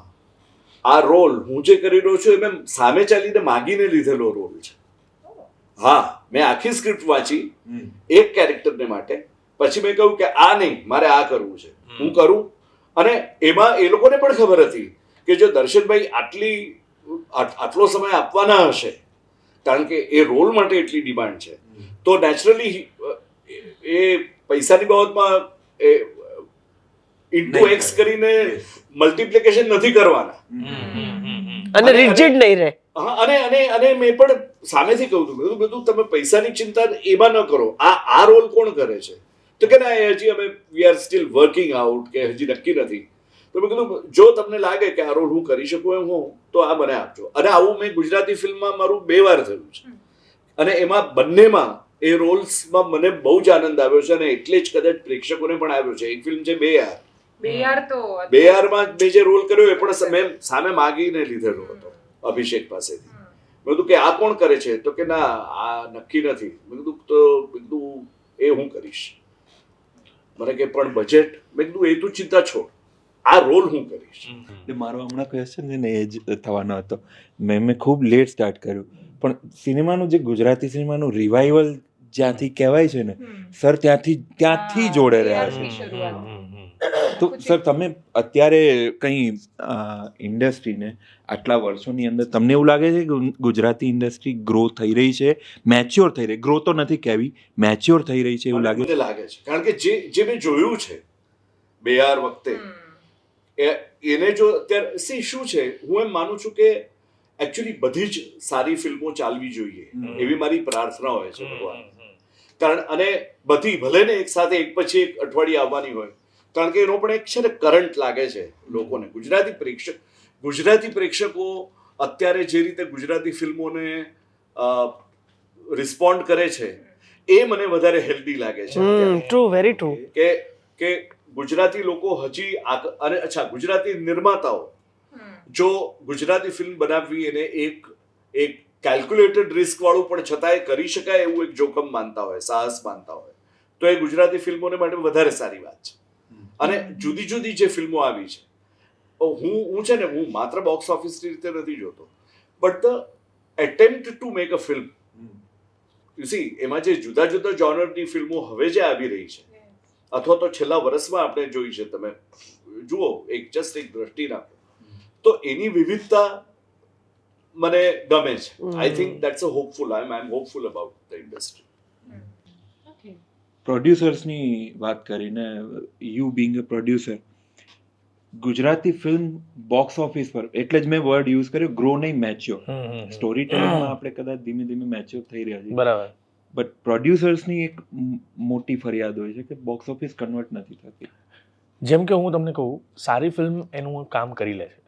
આ રોલ હું જે કરી રહ્યો છું એ મેં સામે ચાલીને માગીને લીધેલો રોલ છે. હા, મેં આખી સ્ક્રિપ્ટ વાંચી એક કેરેક્ટરને માટે, પછી મેં કહ્યું કે આ નહીં, મારે આ કરવું છે, હું કરું. અને એમાં એ લોકોને પણ ખબર હતી કે જો દર્શનભાઈ આટલો સમય આપવાના હશે કારણ કે એ રોલ માટે એટલી ડિમાન્ડ છે તો નેચરલી એ પૈસાની બાબતમાં ઇન્ટુ એક્સ કરીને મલ્ટિપ્લિકેશન નથી કરવાના અને રિજિડ નહીં રહે. અને મેં પણ સામેથી કહું છું બધું તમે પૈસાની ચિંતા એમાં ન કરો. આ રોલ કોણ કરે છે તો કે ના હજી અમે we are still working out કે હજી નક્કી નથી. તો મેં કીધું જો તમને લાગે કે આ રોલ હું કરી શકું એમ હોઉં તો આ મને આપજો. અને આવું મેં ગુજરાતી ફિલ્મમાં મારું 2 વાર થયું છે અને એમાં બંનેમાં એ રોલ્સમાં મને બહુ જ આનંદ આવ્યો છે અને એટલે જ કદાચ પ્રેક્ષકોને પણ આવ્યો છે. એક ફિલ્મ છે 2 યાર. 2 યાર તો 2 યારમાં મેં જે રોલ કર્યો એ પણ મેં સામે માગીને લીધેલો હતો અભિષેક પાસેથી. મેં કીધું કે આ કોણ કરે છે તો કે ના આ નક્કી નથી. મેં કીધું એ હું કરીશ. મને કે પણ બજેટ, મેં કીધું એ તું ચિંતા છોડ, આ રોલ હું કરીશ. મારો હમણાં ક્વેશ્ચન છે ને એ જ થવાનો હતો. મેં ખૂબ લેટ સ્ટાર્ટ કર્યું પણ સિનેમાનું જે ગુજરાતી સિનેમાનું રિવાઇવલ જ્યાંથી કહેવાય છે ને સર ત્યાંથી જોડે રહ્યા છે. તો સર તમે અત્યારે કંઈ ઇન્ડસ્ટ્રીને આટલા વર્ષોની અંદર તમને એવું લાગે છે કે ગુજરાતી ઇન્ડસ્ટ્રી ગ્રો થઈ રહી છે, મેચ્યોર થઈ રહી, ગ્રો તો નથી કહેવી, મેચ્યોર થઈ રહી છે એવું લાગે મને લાગે છે કારણ કે જે મેં જોયું છે 2 યાર વખતે એને જો અત્યારે શું છે હું એમ માનું છું કે એકચ્યુઅલી બધી જ સારી ફિલ્મો ચાલવી જોઈએ એવી મારી પ્રાર્થના હોય છે ભગવાન. કારણ અને બધી ભલે ને એક સાથે એક પછી એક અઠવાડિયે આવવાની હોય કારણ કે એનો પણ એક છે ને કરંટ લાગે છે લોકોને. ગુજરાતી પ્રેક્ષકો અત્યારે જે રીતે ગુજરાતી ફિલ્મોને રિસ્પોન્ડ કરે છે એ મને વધારે હેલ્ધી લાગે છે. True, very true. કે ગુજરાતી લોકો હજી અને અચ્છા ગુજરાતી નિર્માતાઓ જો ગુજરાતી ફિલ્મ બનાવવી એને એક કેલ્ક્યુલેટેડ રિસ્ક વાળું પણ છતાંય કરી શકાય એવું એક જોખમ માનતા હોય, સાહસ માનતા હોય તો એ ગુજરાતી ફિલ્મોને માટે વધારે સારી વાત છે. અને જુદી જુદી જે ફિલ્મો આવી છે હું છે ને હું માત્ર બોક્સ ઓફિસની રીતે નથી જોતો but the attempt to make a film you C એમાં જે જુદા જુદા જોનરની ફિલ્મો હવે જે આવી રહી છે અથવા તો છેલ્લા વર્ષમાં આપણે જોઈ છે, તમે જુઓ એક દ્રષ્ટિ નાખો તો એની વિવિધતા મને ગમે છે. I think that's a hopeful I am hopeful about the industry. પ્રોડ્યુસર્સની વાત કરીને you being a producer Gujarati film box office પર એટલે જ મેં વર્ડ યુઝ કર્યો ગ્રો નહીં મેચ્યોર. સ્ટોરી ટેલિંગમાં આપણે કદાચ ધીમે ધીમે મેચ્યોર થઈ રહ્યા છીએ બરાબર બટ પ્રોડ્યુસર્સની એક મોટી ફરિયાદ હોય છે કે બોક્સ ઓફિસ કન્વર્ટ નથી થતી. જેમ કે હું તમને કહું સારી ફિલ્મ એનું કામ કરી લે છે,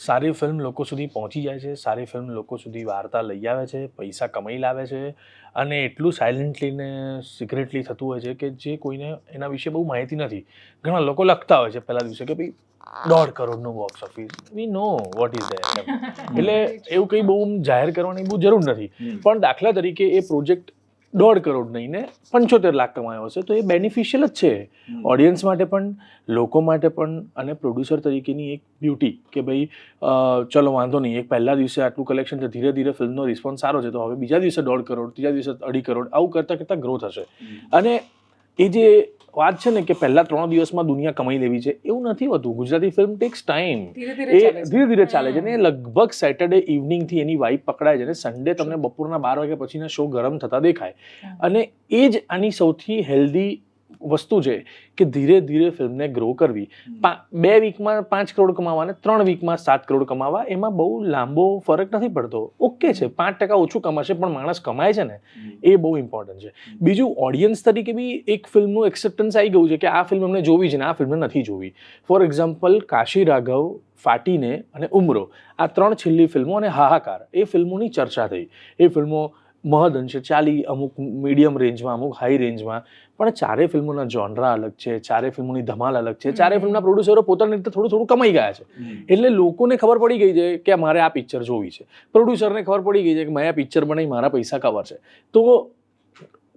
સારી ફિલ્મ લોકો સુધી પહોંચી જાય છે, સારી ફિલ્મ લોકો સુધી વાર્તા લઈ આવે છે, પૈસા કમાઈ લાવે છે અને એટલું સાયલેન્ટલી ને સિક્રેટલી થતું હોય છે કે જે કોઈને એના વિશે બહુ માહિતી નથી. ઘણા લોકો લખતા હોય છે પહેલા દિવસે કે ભાઈ 1.5 કરોડનું box office, we know what is that. એટલે એવું કંઈ બહુ જાહેર કરવાની બહુ જરૂર નથી. પણ દાખલા તરીકે એ પ્રોજેક્ટ 1.5 કરોડ નહીં ને 75 લાખ કમાયો હશે, તો એ બેનિફિશિયલ જ છે ઓડિયન્સ માટે પણ, લોકો માટે પણ, અને પ્રોડ્યુસર તરીકેની એક બ્યુટી કે ભાઈ ચલો વાંધો નહીં, એક પહેલા દિવસે આટલું કલેક્શન છે, ધીરે ધીરે ફિલ્મનો રિસ્પોન્સ સારો છે, તો હવે બીજા દિવસે 1.5 કરોડ, ત્રીજા દિવસે 2.5 કરોડ, આવું કરતાં કરતાં ગ્રોથ હશે. અને એ જે વાત છે ને કે પહેલા 3 દિવસમાં દુનિયા કમાઈ લેવી છે, એવું નથી હોતું. ગુજરાતી ફિલ્મ ટેક્સ ટાઈમ, એ ધીરે ધીરે ચાલે છે ને લગભગ સેટરડે ઇવનિંગથી એની વાઇબ પકડાય છે ને સન્ડે તમને બપોરના 12 વાગ્યા પછીના શો ગરમ થતા દેખાય. અને એ જ આની સૌથી હેલ્ધી વસ્તુ છે કે ધીરે ધીરે ફિલ્મને ગ્રો કરવી. 2 વીકમાં 5 કરોડ કમાવા અને 3 વીકમાં 7 કરોડ કમાવા, એમાં બહુ લાંબો ફરક નથી પડતો. ઓકે છે, 5% ઓછું કમાશે પણ માણસ કમાય છે ને, એ બહુ ઇમ્પોર્ટન્ટ છે. બીજું, ઓડિયન્સ તરીકે બી એક ફિલ્મનું એક્સેપ્ટન્સ આવી ગયું છે કે આ ફિલ્મ અમને જોવી છે ને આ ફિલ્મને નથી જોવી. ફોર એક્ઝામ્પલ, કાશી રાઘવ, ફાટીને અને ઉમરો, આ 3 છેલ્લી ફિલ્મો અને હાહાકાર, એ ફિલ્મોની ચર્ચા થઈ. એ ફિલ્મો મહદઅંશે ચાલી, અમુક મીડિયમ રેન્જમાં, અમુક હાઈ રેન્જમાં, પણ 4 ફિલ્મોના જોનરા અલગ છે, 4 ફિલ્મોની ધમાલ અલગ છે, 4 ફિલ્મના પ્રોડ્યુસરો પોતાની રીતે થોડું થોડું કમાઈ ગયા છે. એટલે લોકોને ખબર પડી ગઈ છે કે મારે આ પિક્ચર જોવી છે, પ્રોડ્યુસરને ખબર પડી ગઈ છે કે મેં આ પિક્ચર બનાવી, મારા પૈસા કવર છે. તો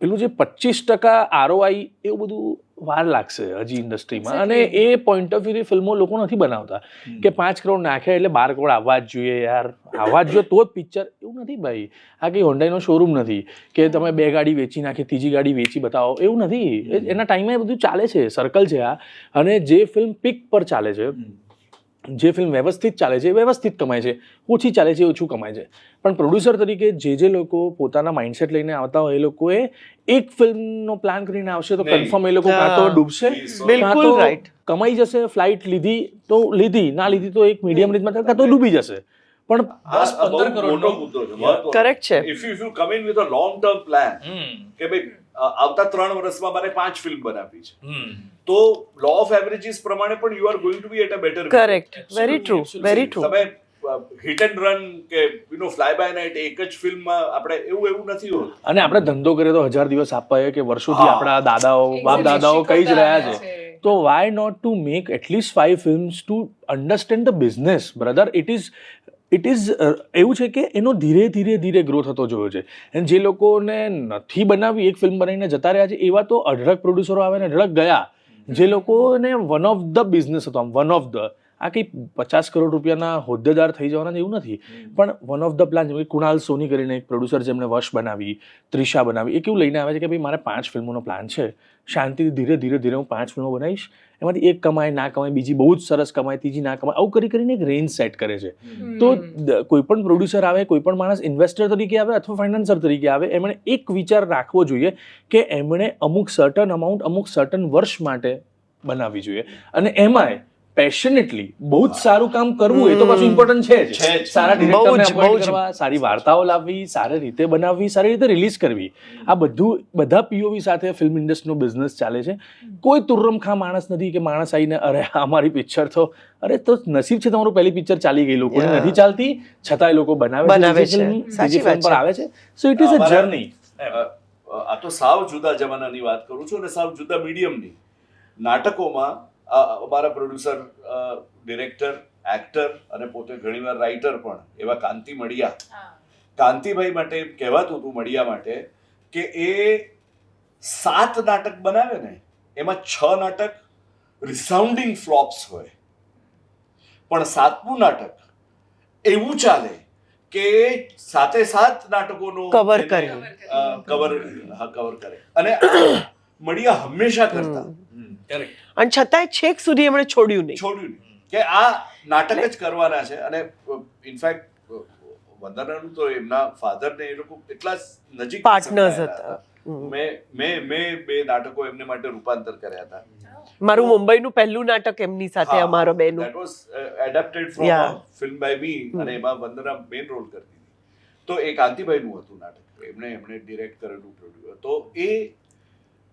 પેલું જે 25% ROI, એવું બધું વાર લાગશે હજી ઇન્ડસ્ટ્રીમાં. અને એ પોઈન્ટ ઓફ વ્યૂથી ફિલ્મો લોકો નથી બનાવતા કે 5 કરોડ નાખ્યા એટલે 12 કરોડ આવવા જ જોઈએ યાર, આવવા જ જોઈએ તો જ પિક્ચર. એવું નથી ભાઈ, આ કંઈ હોન્ડાઈનો શોરૂમ નથી કે તમે 2 ગાડી વેચી નાખી, ત્રીજી ગાડી વેચી બતાવો, એવું નથી. એના ટાઈમે બધું ચાલે છે, સર્કલ છે આ. અને જે ફિલ્મ પીક પર ચાલે છે, જે ફિલ્મ વ્યવસ્થિત ચાલે છે એ વ્યવસ્થિત કમાય છે, ઓછી ચાલે છે એ ઓછું કમાય છે. પણ પ્રોડ્યુસર તરીકે જે લોકો પોતાના માઇન્ડસેટ લઈને આવતા હોય, એ લોકોએ એક ફિલ્મનો પ્લાન કરીને આવશે તો કન્ફર્મ એ લોકો કાં તો ડૂબશે, કાં તો કમાઈ જશે. ફ્લાઇટ લીધી તો લીધી, ના લીધી તો એક મીડિયમ રેન્જમાં કાં તો ડૂબી જશે. પણ 10-15 કરોડ કરેક્ટ છે. If you come in with a long term plan કે ભાઈ આવતા 3 વર્ષમાં મારે 5 ફિલ્મ બનાવવી છે, તો લો ઓફ એવરેજીસ પ્રમાણે પણ you are going to be at a better. Correct, very true, very true. તમે હિટ એન્ડ રન કે ફ્લાય બાય નાઇટ એક જ ફિલ્મમાં આપણે એવું નથી હોતું. અને આપણે ધંધો કરીએ તો 1000 દિવસ આપવા કે વર્ષોથી આપણા દાદાઓ બાપ દાદાઓ કહી જ રહ્યા છે, તો why not to make at least 5 films to understand the business brother. It is એવું છે કે એનો ધીરે ધીરે ધીરે ગ્રો થતો જોયો છે. અને જે લોકોને નથી બનાવી, એક ફિલ્મ બનાવીને જતા રહ્યા છે, એવા તો અઢળક પ્રોડ્યુસરો આવે ને અઢળક ગયા, જે લોકોને વન ઓફ ધ બિઝનેસ હતો. આમ વન ઓફ ધ, આ કંઈ 50 કરોડ રૂપિયાના હોદ્દેદાર થઈ જવાના એવું નથી, પણ વન ઓફ ધ પ્લાન. જેમ કે કુણાલ સોની કરીને એક પ્રોડ્યુસર, જેમણે વશ બનાવી, ત્રિશા બનાવી, એ કેવું લઈને આવે છે કે ભાઈ મારે 5 ફિલ્મોનો પ્લાન છે, શાંતિથી ધીરે ધીરે ધીરે હું 5 ફિલ્મો બનાવીશ, એમાંથી એક કમાય ના કમાય, બીજી બહુ જ સરસ કમાય, ત્રીજી ના કમાય, આવું કરીને એક રેન્જ સેટ કરે છે. તો કોઈ પણ પ્રોડ્યુસર આવે, કોઈ પણ માણસ ઇન્વેસ્ટર તરીકે આવે અથવા ફાઇનાન્સર તરીકે આવે, એમણે એક વિચાર રાખવો જોઈએ કે એમણે અમુક સર્ટન અમાઉન્ટ અમુક સર્ટન વર્ષ માટે બનાવવી જોઈએ. અને એમાંય પેશનેટલી બહુ જ સારું કામ કરવું, એ તો પાછું ઇમ્પોર્ટન્ટ છે જ. સારા ડિરેક્ટરને અપોઇન્ટ કરવા, સારી વાર્તાઓ લાવવી, સારી રીતે બનાવવી, સારી રીતે રિલીઝ કરવી, આ બધા પીઓવી સાથે ફિલ્મ ઇન્ડસ્ટ્રીનો બિઝનેસ ચાલે છે. કોઈ તુર્રમખા માણસ નથી કે માણસ આવીને અરે અમારી પિક્ચર તો, અરે તો નસીબ છે તમારું પહેલી પિક્ચર ચાલી ગઈ, લોકોને નથી ચાલતી છતાંય લોકો બનાવે છે, બીજી ફિલ્મ પર આવે છે. So it is a journey. આ તો સાવ જુદા જમાનાની વાત કરું છું અને સાવ જુદા મીડિયમની. નાટકોમાં અમારા પ્રોડ્યુસર, ડિરેક્ટર, એક્ટર અને પોતે ઘણીવાર રાઇટર પણ એવા કાંતિ મડિયા, કાંતિભાઈ માટે એમ કહેવાતું હતું મડિયા માટે કે એ 7 નાટક બનાવે ને એમાં 6 નાટક રિસાઉન્ડિંગ ફ્લોપ્સ હોય, પણ 7મું નાટક એવું ચાલે કે 7 નાટકોનો કવર કરે. અને મડિયા હંમેશા કરતા, અને છતાંય છેક સુધી એમણે છોડ્યું નહીં કે આ નાટક જ કરવાના છે. અને ઇનફેક્ટ વંદનાનું તો એમના ફાધર ને એ લોકો એટલા નજીક પાર્ટનર્સ હતા. મેં 2 નાટકો એમને માટે રૂપાંતર કર્યા હતા. મારું મુંબઈનું પહેલું નાટક એમની સાથે, અમારો બેનું, that was adapted from a film by me, અને એમાં વંદના મેઇન રોલ કરતી હતી. તો એ કાંતિભાઈનું હતું નાટક, એમણે ડિરેક્ટ કરેલું પ્રોડ્યુસર. તો એ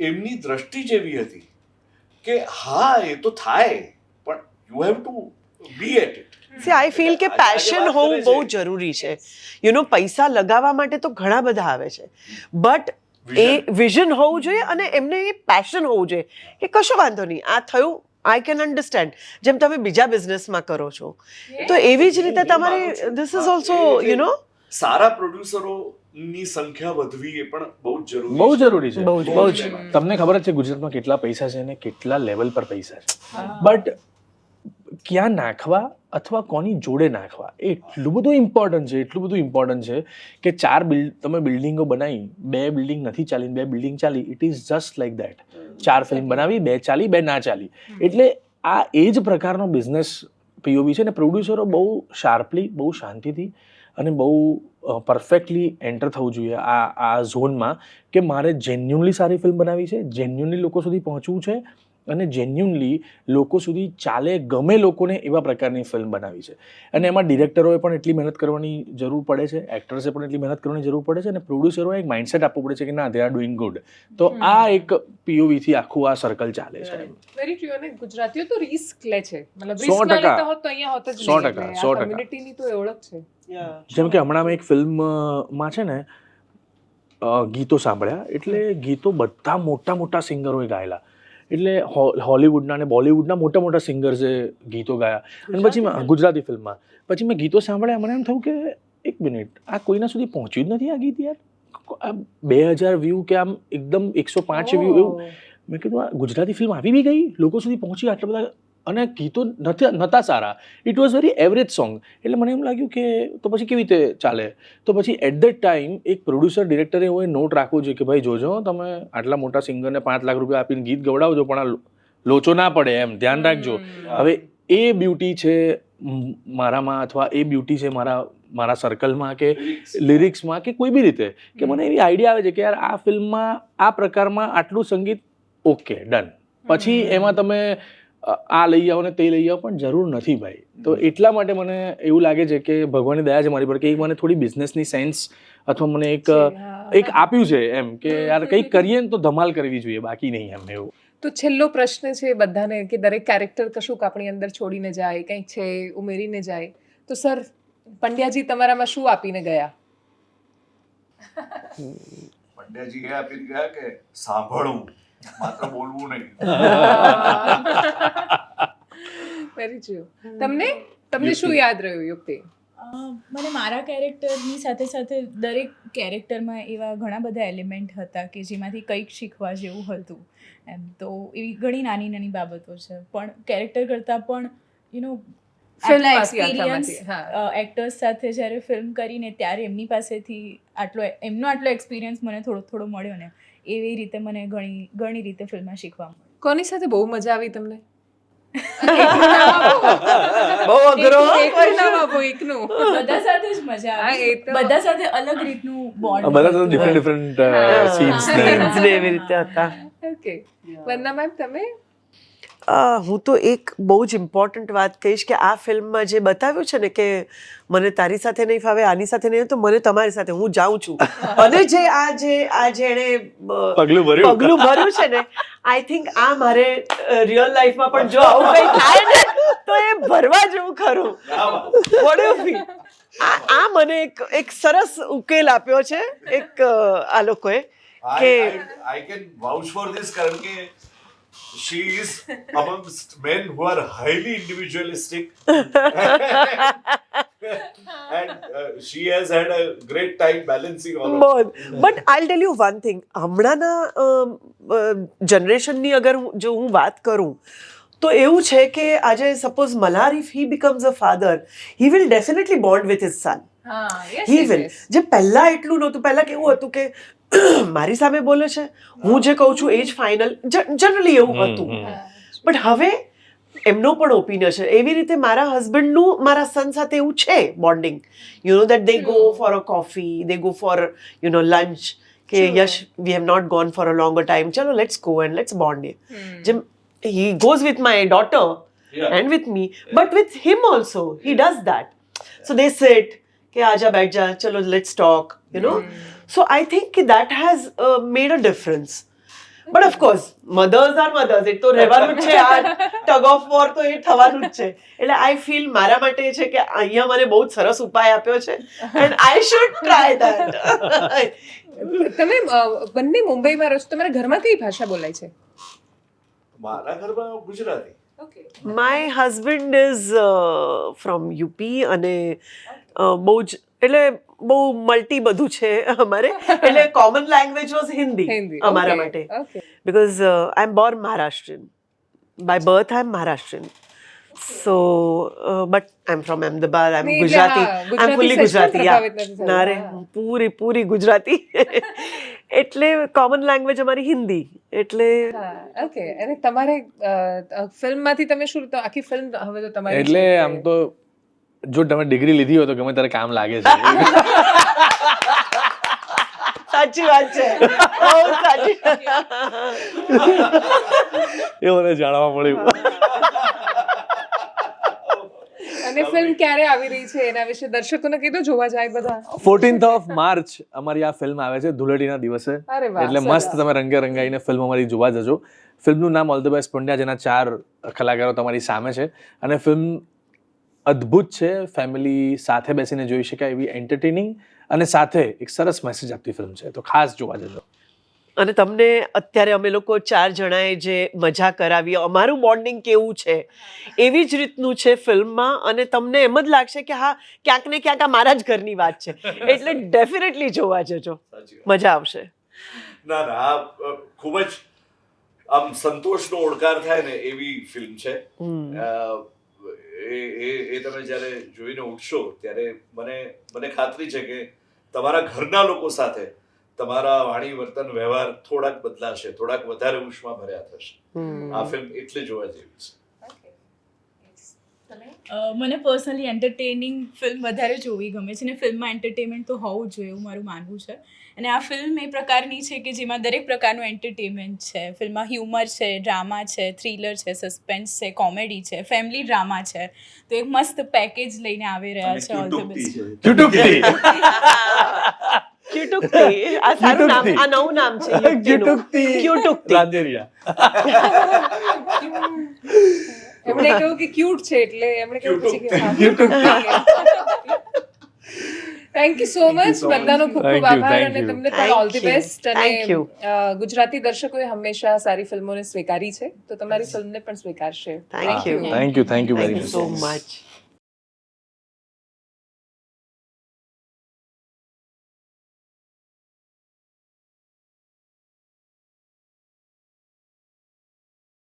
એમની દ્રષ્ટિ જેવી હતી કે હા એ તો થાય, પણ you have to be at it. See I feel કે પેશન હોવું બહુ જરૂરી છે. પૈસા લગાવવા માટે તો ઘણા બધા આવે છે, બટ એ વિઝન હોવું જોઈએ અને એમને એ પેશન હોવું જોઈએ કે કશો વાંધો નહીં, આ થયું, આઈ કેન અન્ડરસ્ટેન્ડ. જેમ તમે બીજા બિઝનેસમાં કરો છો, તો એવી જ રીતે તમારે ધીસ ઇઝ ઓલ્સો સારા પ્રોડ્યુસરો ની સંખ્યા વધવી એ પણ બહુ જ જરૂરી બહુ જરૂરી છે. બહુ જ. તમને ખબર જ છે ગુજરાતમાં કેટલા પૈસા છે અને કેટલા લેવલ પર પૈસા છે, બટ ક્યાં નાખવા અથવા કોની જોડે નાખવા એ એટલું બધું ઇમ્પોર્ટન્ટ છે કે તમે બિલ્ડિંગો બનાવી, 2 બિલ્ડિંગ નથી ચાલી, 2 બિલ્ડિંગ ચાલી, it is just like that. 4 film બનાવી, 2 ચાલી, 2 ના ચાલી. એટલે આ એ જ પ્રકારનો બિઝનેસ પીઓવી છે, અને પ્રોડ્યુસરો બહુ શાર્પલી, બહુ શાંતિથી અને બહુ પરફેક્ટલી એન્ટર થવું જોઈએ આ ઝોનમાં કે મારે જેન્યુનલી સારી ફિલ્મ બનાવી છે, જેન્યુનલી લોકો સુધી પહોંચવું છે અને જેન્યુનલી લોકો સુધી ચાલે, ગમે લોકોને એવા પ્રકારની ફિલ્મ બનાવી છે. અને એમાં ડિરેક્ટરોએ પણ એટલી મહેનત કરવાની જરૂર પડે છે, એક્ટર્સે પણ એટલી મહેનત કરવાની જરૂર પડે છે, અને પ્રોડ્યુસરોએ એક માઇન્ડસેટ આપવું પડે છે કે ના, દે આર ડુઈંગ ગુડ. તો આ એક પીઓવીથી આખું આ સર્કલ ચાલે છે. Very true. અને ગુજરાતીઓ તો રિસ્ક લે છે, મતલબ 100% રિસ્ક ના લેતા હોત તો અહીંયા હોત જ નહીં. 100%, 100%. કમ્યુનિટીની તો એ ઓળખ છે. જેમ કે હમણાં મેં એક ફિલ્મમાં છે ને ગીતો સાંભળ્યા, એટલે ગીતો બધા મોટા સિંગરોએ ગાયેલા, એટલે હોલિવૂડના અને બોલિવૂડના મોટા સિંગર્સે ગીતો ગાયા. અને પછી ગુજરાતી ફિલ્મમાં પછી મેં ગીતો સાંભળ્યા, મને એમ થયું કે એક મિનિટ, આ કોઈના સુધી પહોંચ્યું જ નથી આ ગીત યાર. આ 2000 વ્યૂ કે આમ એકદમ 105 વ્યૂ એવું. મેં કીધું આ ગુજરાતી ફિલ્મ આવી બી ગઈ, લોકો સુધી પહોંચી આટલા બધા, અને ગીતો નહોતા સારા, it was very average song. એટલે મને એમ લાગ્યું કે તો પછી કેવી રીતે ચાલે. તો પછી એટ ધ ટાઈમ એક પ્રોડ્યુસર ડિરેક્ટરે એવો નોટ રાખવો જોઈએ કે ભાઈ જોજો, તમે આટલા મોટા સિંગરને 5 લાખ રૂપિયા આપીને ગીત ગવડાવજો, પણ આ લોચો ના પડે, એમ ધ્યાન રાખજો. હવે એ બ્યુટી છે મારામાં, અથવા એ બ્યુટી છે મારા સર્કલમાં કે લિરિક્સમાં કે કોઈ બી રીતે, કે મને એવી આઈડિયા આવે છે કે યાર આ ફિલ્મમાં આ પ્રકારમાં આટલું સંગીત ઓકે ડન, પછી એમાં તમે આ લઈ આવો ને તે લઈ આવો, પણ જરૂર નથી ભાઈ. તો એટલા માટે મને એવું લાગે છે કે ભગવાનની દયા છે મારી પર કે મને થોડી બિઝનેસની સેન્સ અથવા મને એક આપ્યું છે એમ કે યાર કંઈક કરીએ ને તો ધમાલ કરવી જોઈએ, બાકી નહીં એમ એવું. તો છેલ્લો પ્રશ્ન છે બધાને કે દરેક કેરેક્ટર કશુંક આપણી અંદર છોડીને જાય, કંઈક છે ઉમેરીને જાય. તો સર પંડ્યાજી તમારામાં શું આપીને ગયા? પંડ્યાજી એ આપીને ગયા કે સાંભળવું, માત્ર બોલવું નહીં. Very true. તમને શું યાદ રહ્યું યુક્તિ? મને મારા કેરેક્ટરની સાથે સાથે દરેક કેરેક્ટરમાં એવા ઘણા બધા એલિમેન્ટ હતા કે જેમાંથી કંઈક શીખવા જેવું હતું એમ. તો એવી ઘણી નાની બાબતો છે, પણ કેરેક્ટર કરતાં પણ આટલા એક્સપિરિયન્સ એક્ટર્સ સાથે જ્યારે ફિલ્મ કરીને ત્યારે એમની પાસેથી એમનો આટલો એક્સપિરિયન્સ મને થોડો મળ્યો ને, એવી રીતે મને ઘણી રીતે ફિલ્મમાં શીખવા મળ્યું. કોની સાથે બહુ મજા આવી તમને? બહુ અઘરો એકનું બધા સાથે જ મજા આવી, બધા સાથે અલગ રીતનું બોન્ડ, બધા સાથે ડિફરન્ટ સીન્સ એવી રીતે હતા. ઓકે. વંદના મેમ, તમે? હું તો એક બહુ જ ઇમ્પોર્ટન્ટ વાત કહીશ કે આ ફિલ્મમાં જે બતાવ્યું છે ને કે મને તારી સાથે નહીં ફાવે, આની સાથે નહીં, તો મને તમારી સાથે, હું જાઉં છું. અને જે એણે પગલું ભર્યું છે ને, આઈ થિંક આ મારે રિયલ લાઈફમાં પણ જો આવું કંઈ થાય ને તો એ ભરવા જેવું ખરું. What you feel? આ મને એક સરસ ઉકેલ આપ્યો છે એક આ લોકોએ કે I can vouch for this કારણ કે she is amongst men who are highly individualistic and she has had a great time balancing all of it. But I'll tell you one thing, હમણાંના જનરેશનની અગર જો હું વાત કરું તો એવું છે કે આજે suppose Malhar if he becomes a father, he will definitely bond with his son. He will. જે પહેલા એટલું નહોતું. પહેલા કેવું હતું કે મારી સામે બોલે છે, હું જે કહું છું એ જ ફાઇનલ, જનરલી એવું હતું. બટ હવે એમનો પણ ઓપિનિયન છે. એવી રીતે મારા હસબન્ડનું મારા સન સાથે એવું છે bonding, that they go for a coffee, they go for lunch, કે yes we have not gone for a longer time, ચલો let's go and let's bond. જેમ he goes with my daughter and with me, but with him also he does that. So they sit ke aaja baith ja, chalo let's talk, so I think that has made a difference. But of course mothers are mothers, એ તો રહેવાનું જ છે. આ tug of war તો એ થવાનું જ છે. એટલે I feel મારા માટે છે કે અહીંયા મને બહુ સરસ ઉપાય આપ્યો છે and I should try that. તમે બંને મુંબઈમાં રહો છો, તમારા ઘરમાં કઈ ભાષા બોલાય છે? મારા ઘરમાં Gujarati. My husband is from UP અને બહુ જ એટલે બહુ મલ્ટી બધું છે અમારે, એટલે common language was Hindi Hindi અમારા માટે, okay because I am born Maharashtrian. By birth I am Maharashtrian. So, but I'm from Ahmedabad. I'm નહીં, એટલે Gujarati. હા, I'm ગુજરાતી fully સહેજ પણ Gujarati. Yeah. પ્રભાવિત નથી થયું. ના રે, હા. પૂરી ગુજરાતી. એટલે કોમન લેંગ્વેજ અમારી હિન્દી. એટલે ઓકે અને તમારે ફિલ્મમાંથી તમે શું તો આખી ફિલ્મ હવે તો તમારી એટલે છે કે- આમ તો જો તમે ડિગ્રી લીધી હોય તો ગમે ત્યારે કામ લાગે છે. સાચી વાત છે, બહુ સાચી. એ મને જાણવા મળ્યું. અને ફિલ્મ ક્યારે આવી રહી છે એના વિશે દર્શકોને કીધું જોવા જાય બધા. 14th of March અમારી આ ફિલ્મ આવે છે ધૂળેટીના દિવસે. અરે વાહ, એટલે સરસ. મસ્ત તમે રંગે રંગાઈને ફિલ્મ અમારી જોવા જજો. ફિલ્મનું નામ ઓલ ધ બેસ્ટ પંડ્યા, જેના 4 કલાકારો તમારી સામે છે. અને ફિલ્મ અદ્ભુત છે, ફેમિલી સાથે બેસીને જોઈ શકાય એવી એન્ટરટેનિંગ અને સાથે એક સરસ મેસેજ આપતી ફિલ્મ છે, તો ખાસ જોવા જજો. અને તમને અત્યારે અમે લોકો 4 જણાએ જે મજા કરાવી, અમારું બોન્ડિંગ કેવું છે એવી જ રીતનું છે ફિલ્મમાં, અને તમને એમ જ લાગશે કે હા ક્યાંક ને ક્યાંક આ મારા જ ઘરની વાત છે, એટલે ડેફિનેટલી જોવા જજો, મજા આવશે. ના ના, આ ખૂબ જ આમ સંતોષનો ઓળકાર થાય ને એવી ફિલ્મ છે. એ તમે જ્યારે જોઈને ઉઠશો ત્યારે મને ખાતરી છે કે તમારા ઘરના લોકો સાથે તમારા વાણી વર્તન વ્યવહાર થોડાક બદલાશે, થોડાક વધારે ઉષ્મા ભર્યા થશે. આ ફિલ્મ એટલે જોવા જેવી છે. મને પર્સનલી એન્ટરટેનિંગ ફિલ્મ વધારે જોવી ગમે છે, અને ફિલ્મમાં એન્ટરટેનમેન્ટ તો હોવું જ જોઈએ એવું મારું માનવું છે. અને આ ફિલ્મ એ પ્રકારની છે કે જેમાં દરેક પ્રકારનું એન્ટરટેનમેન્ટ છે. ફિલ્મમાં હ્યુમર છે, ડ્રામા છે, થ્રિલર છે, સસ્પેન્સ છે, કોમેડી છે, ફેમિલી ડ્રામા છે. તો એક મસ્ત પેકેજ લઈને આવી રહ્યા છે ઓલ ધ બેસ્ટ. ક્યુટુકટી. ક્યુટુકટી, આ સારું નામ, આ નવું નામ છે યુક્તિનું. ક્યુટુકટી. રાંદેરિયા. એમણે કહ્યું કે ક્યુટ છે એટલે એમણે કહ્યું પછી કે થેન્ક યુ સો મચ, બધાનો ખૂબ ખૂબ Thank you, આભાર, thank અને you. તમને પણ all the Thank you. Best. અને Thank you. ગુજરાતી દર્શકોએ હંમેશા સારી ફિલ્મોને સ્વીકારી છે, તો તમારી ફિલ્મને પણ સ્વીકારશે. Thank you. Thank you very Thank you much. so much.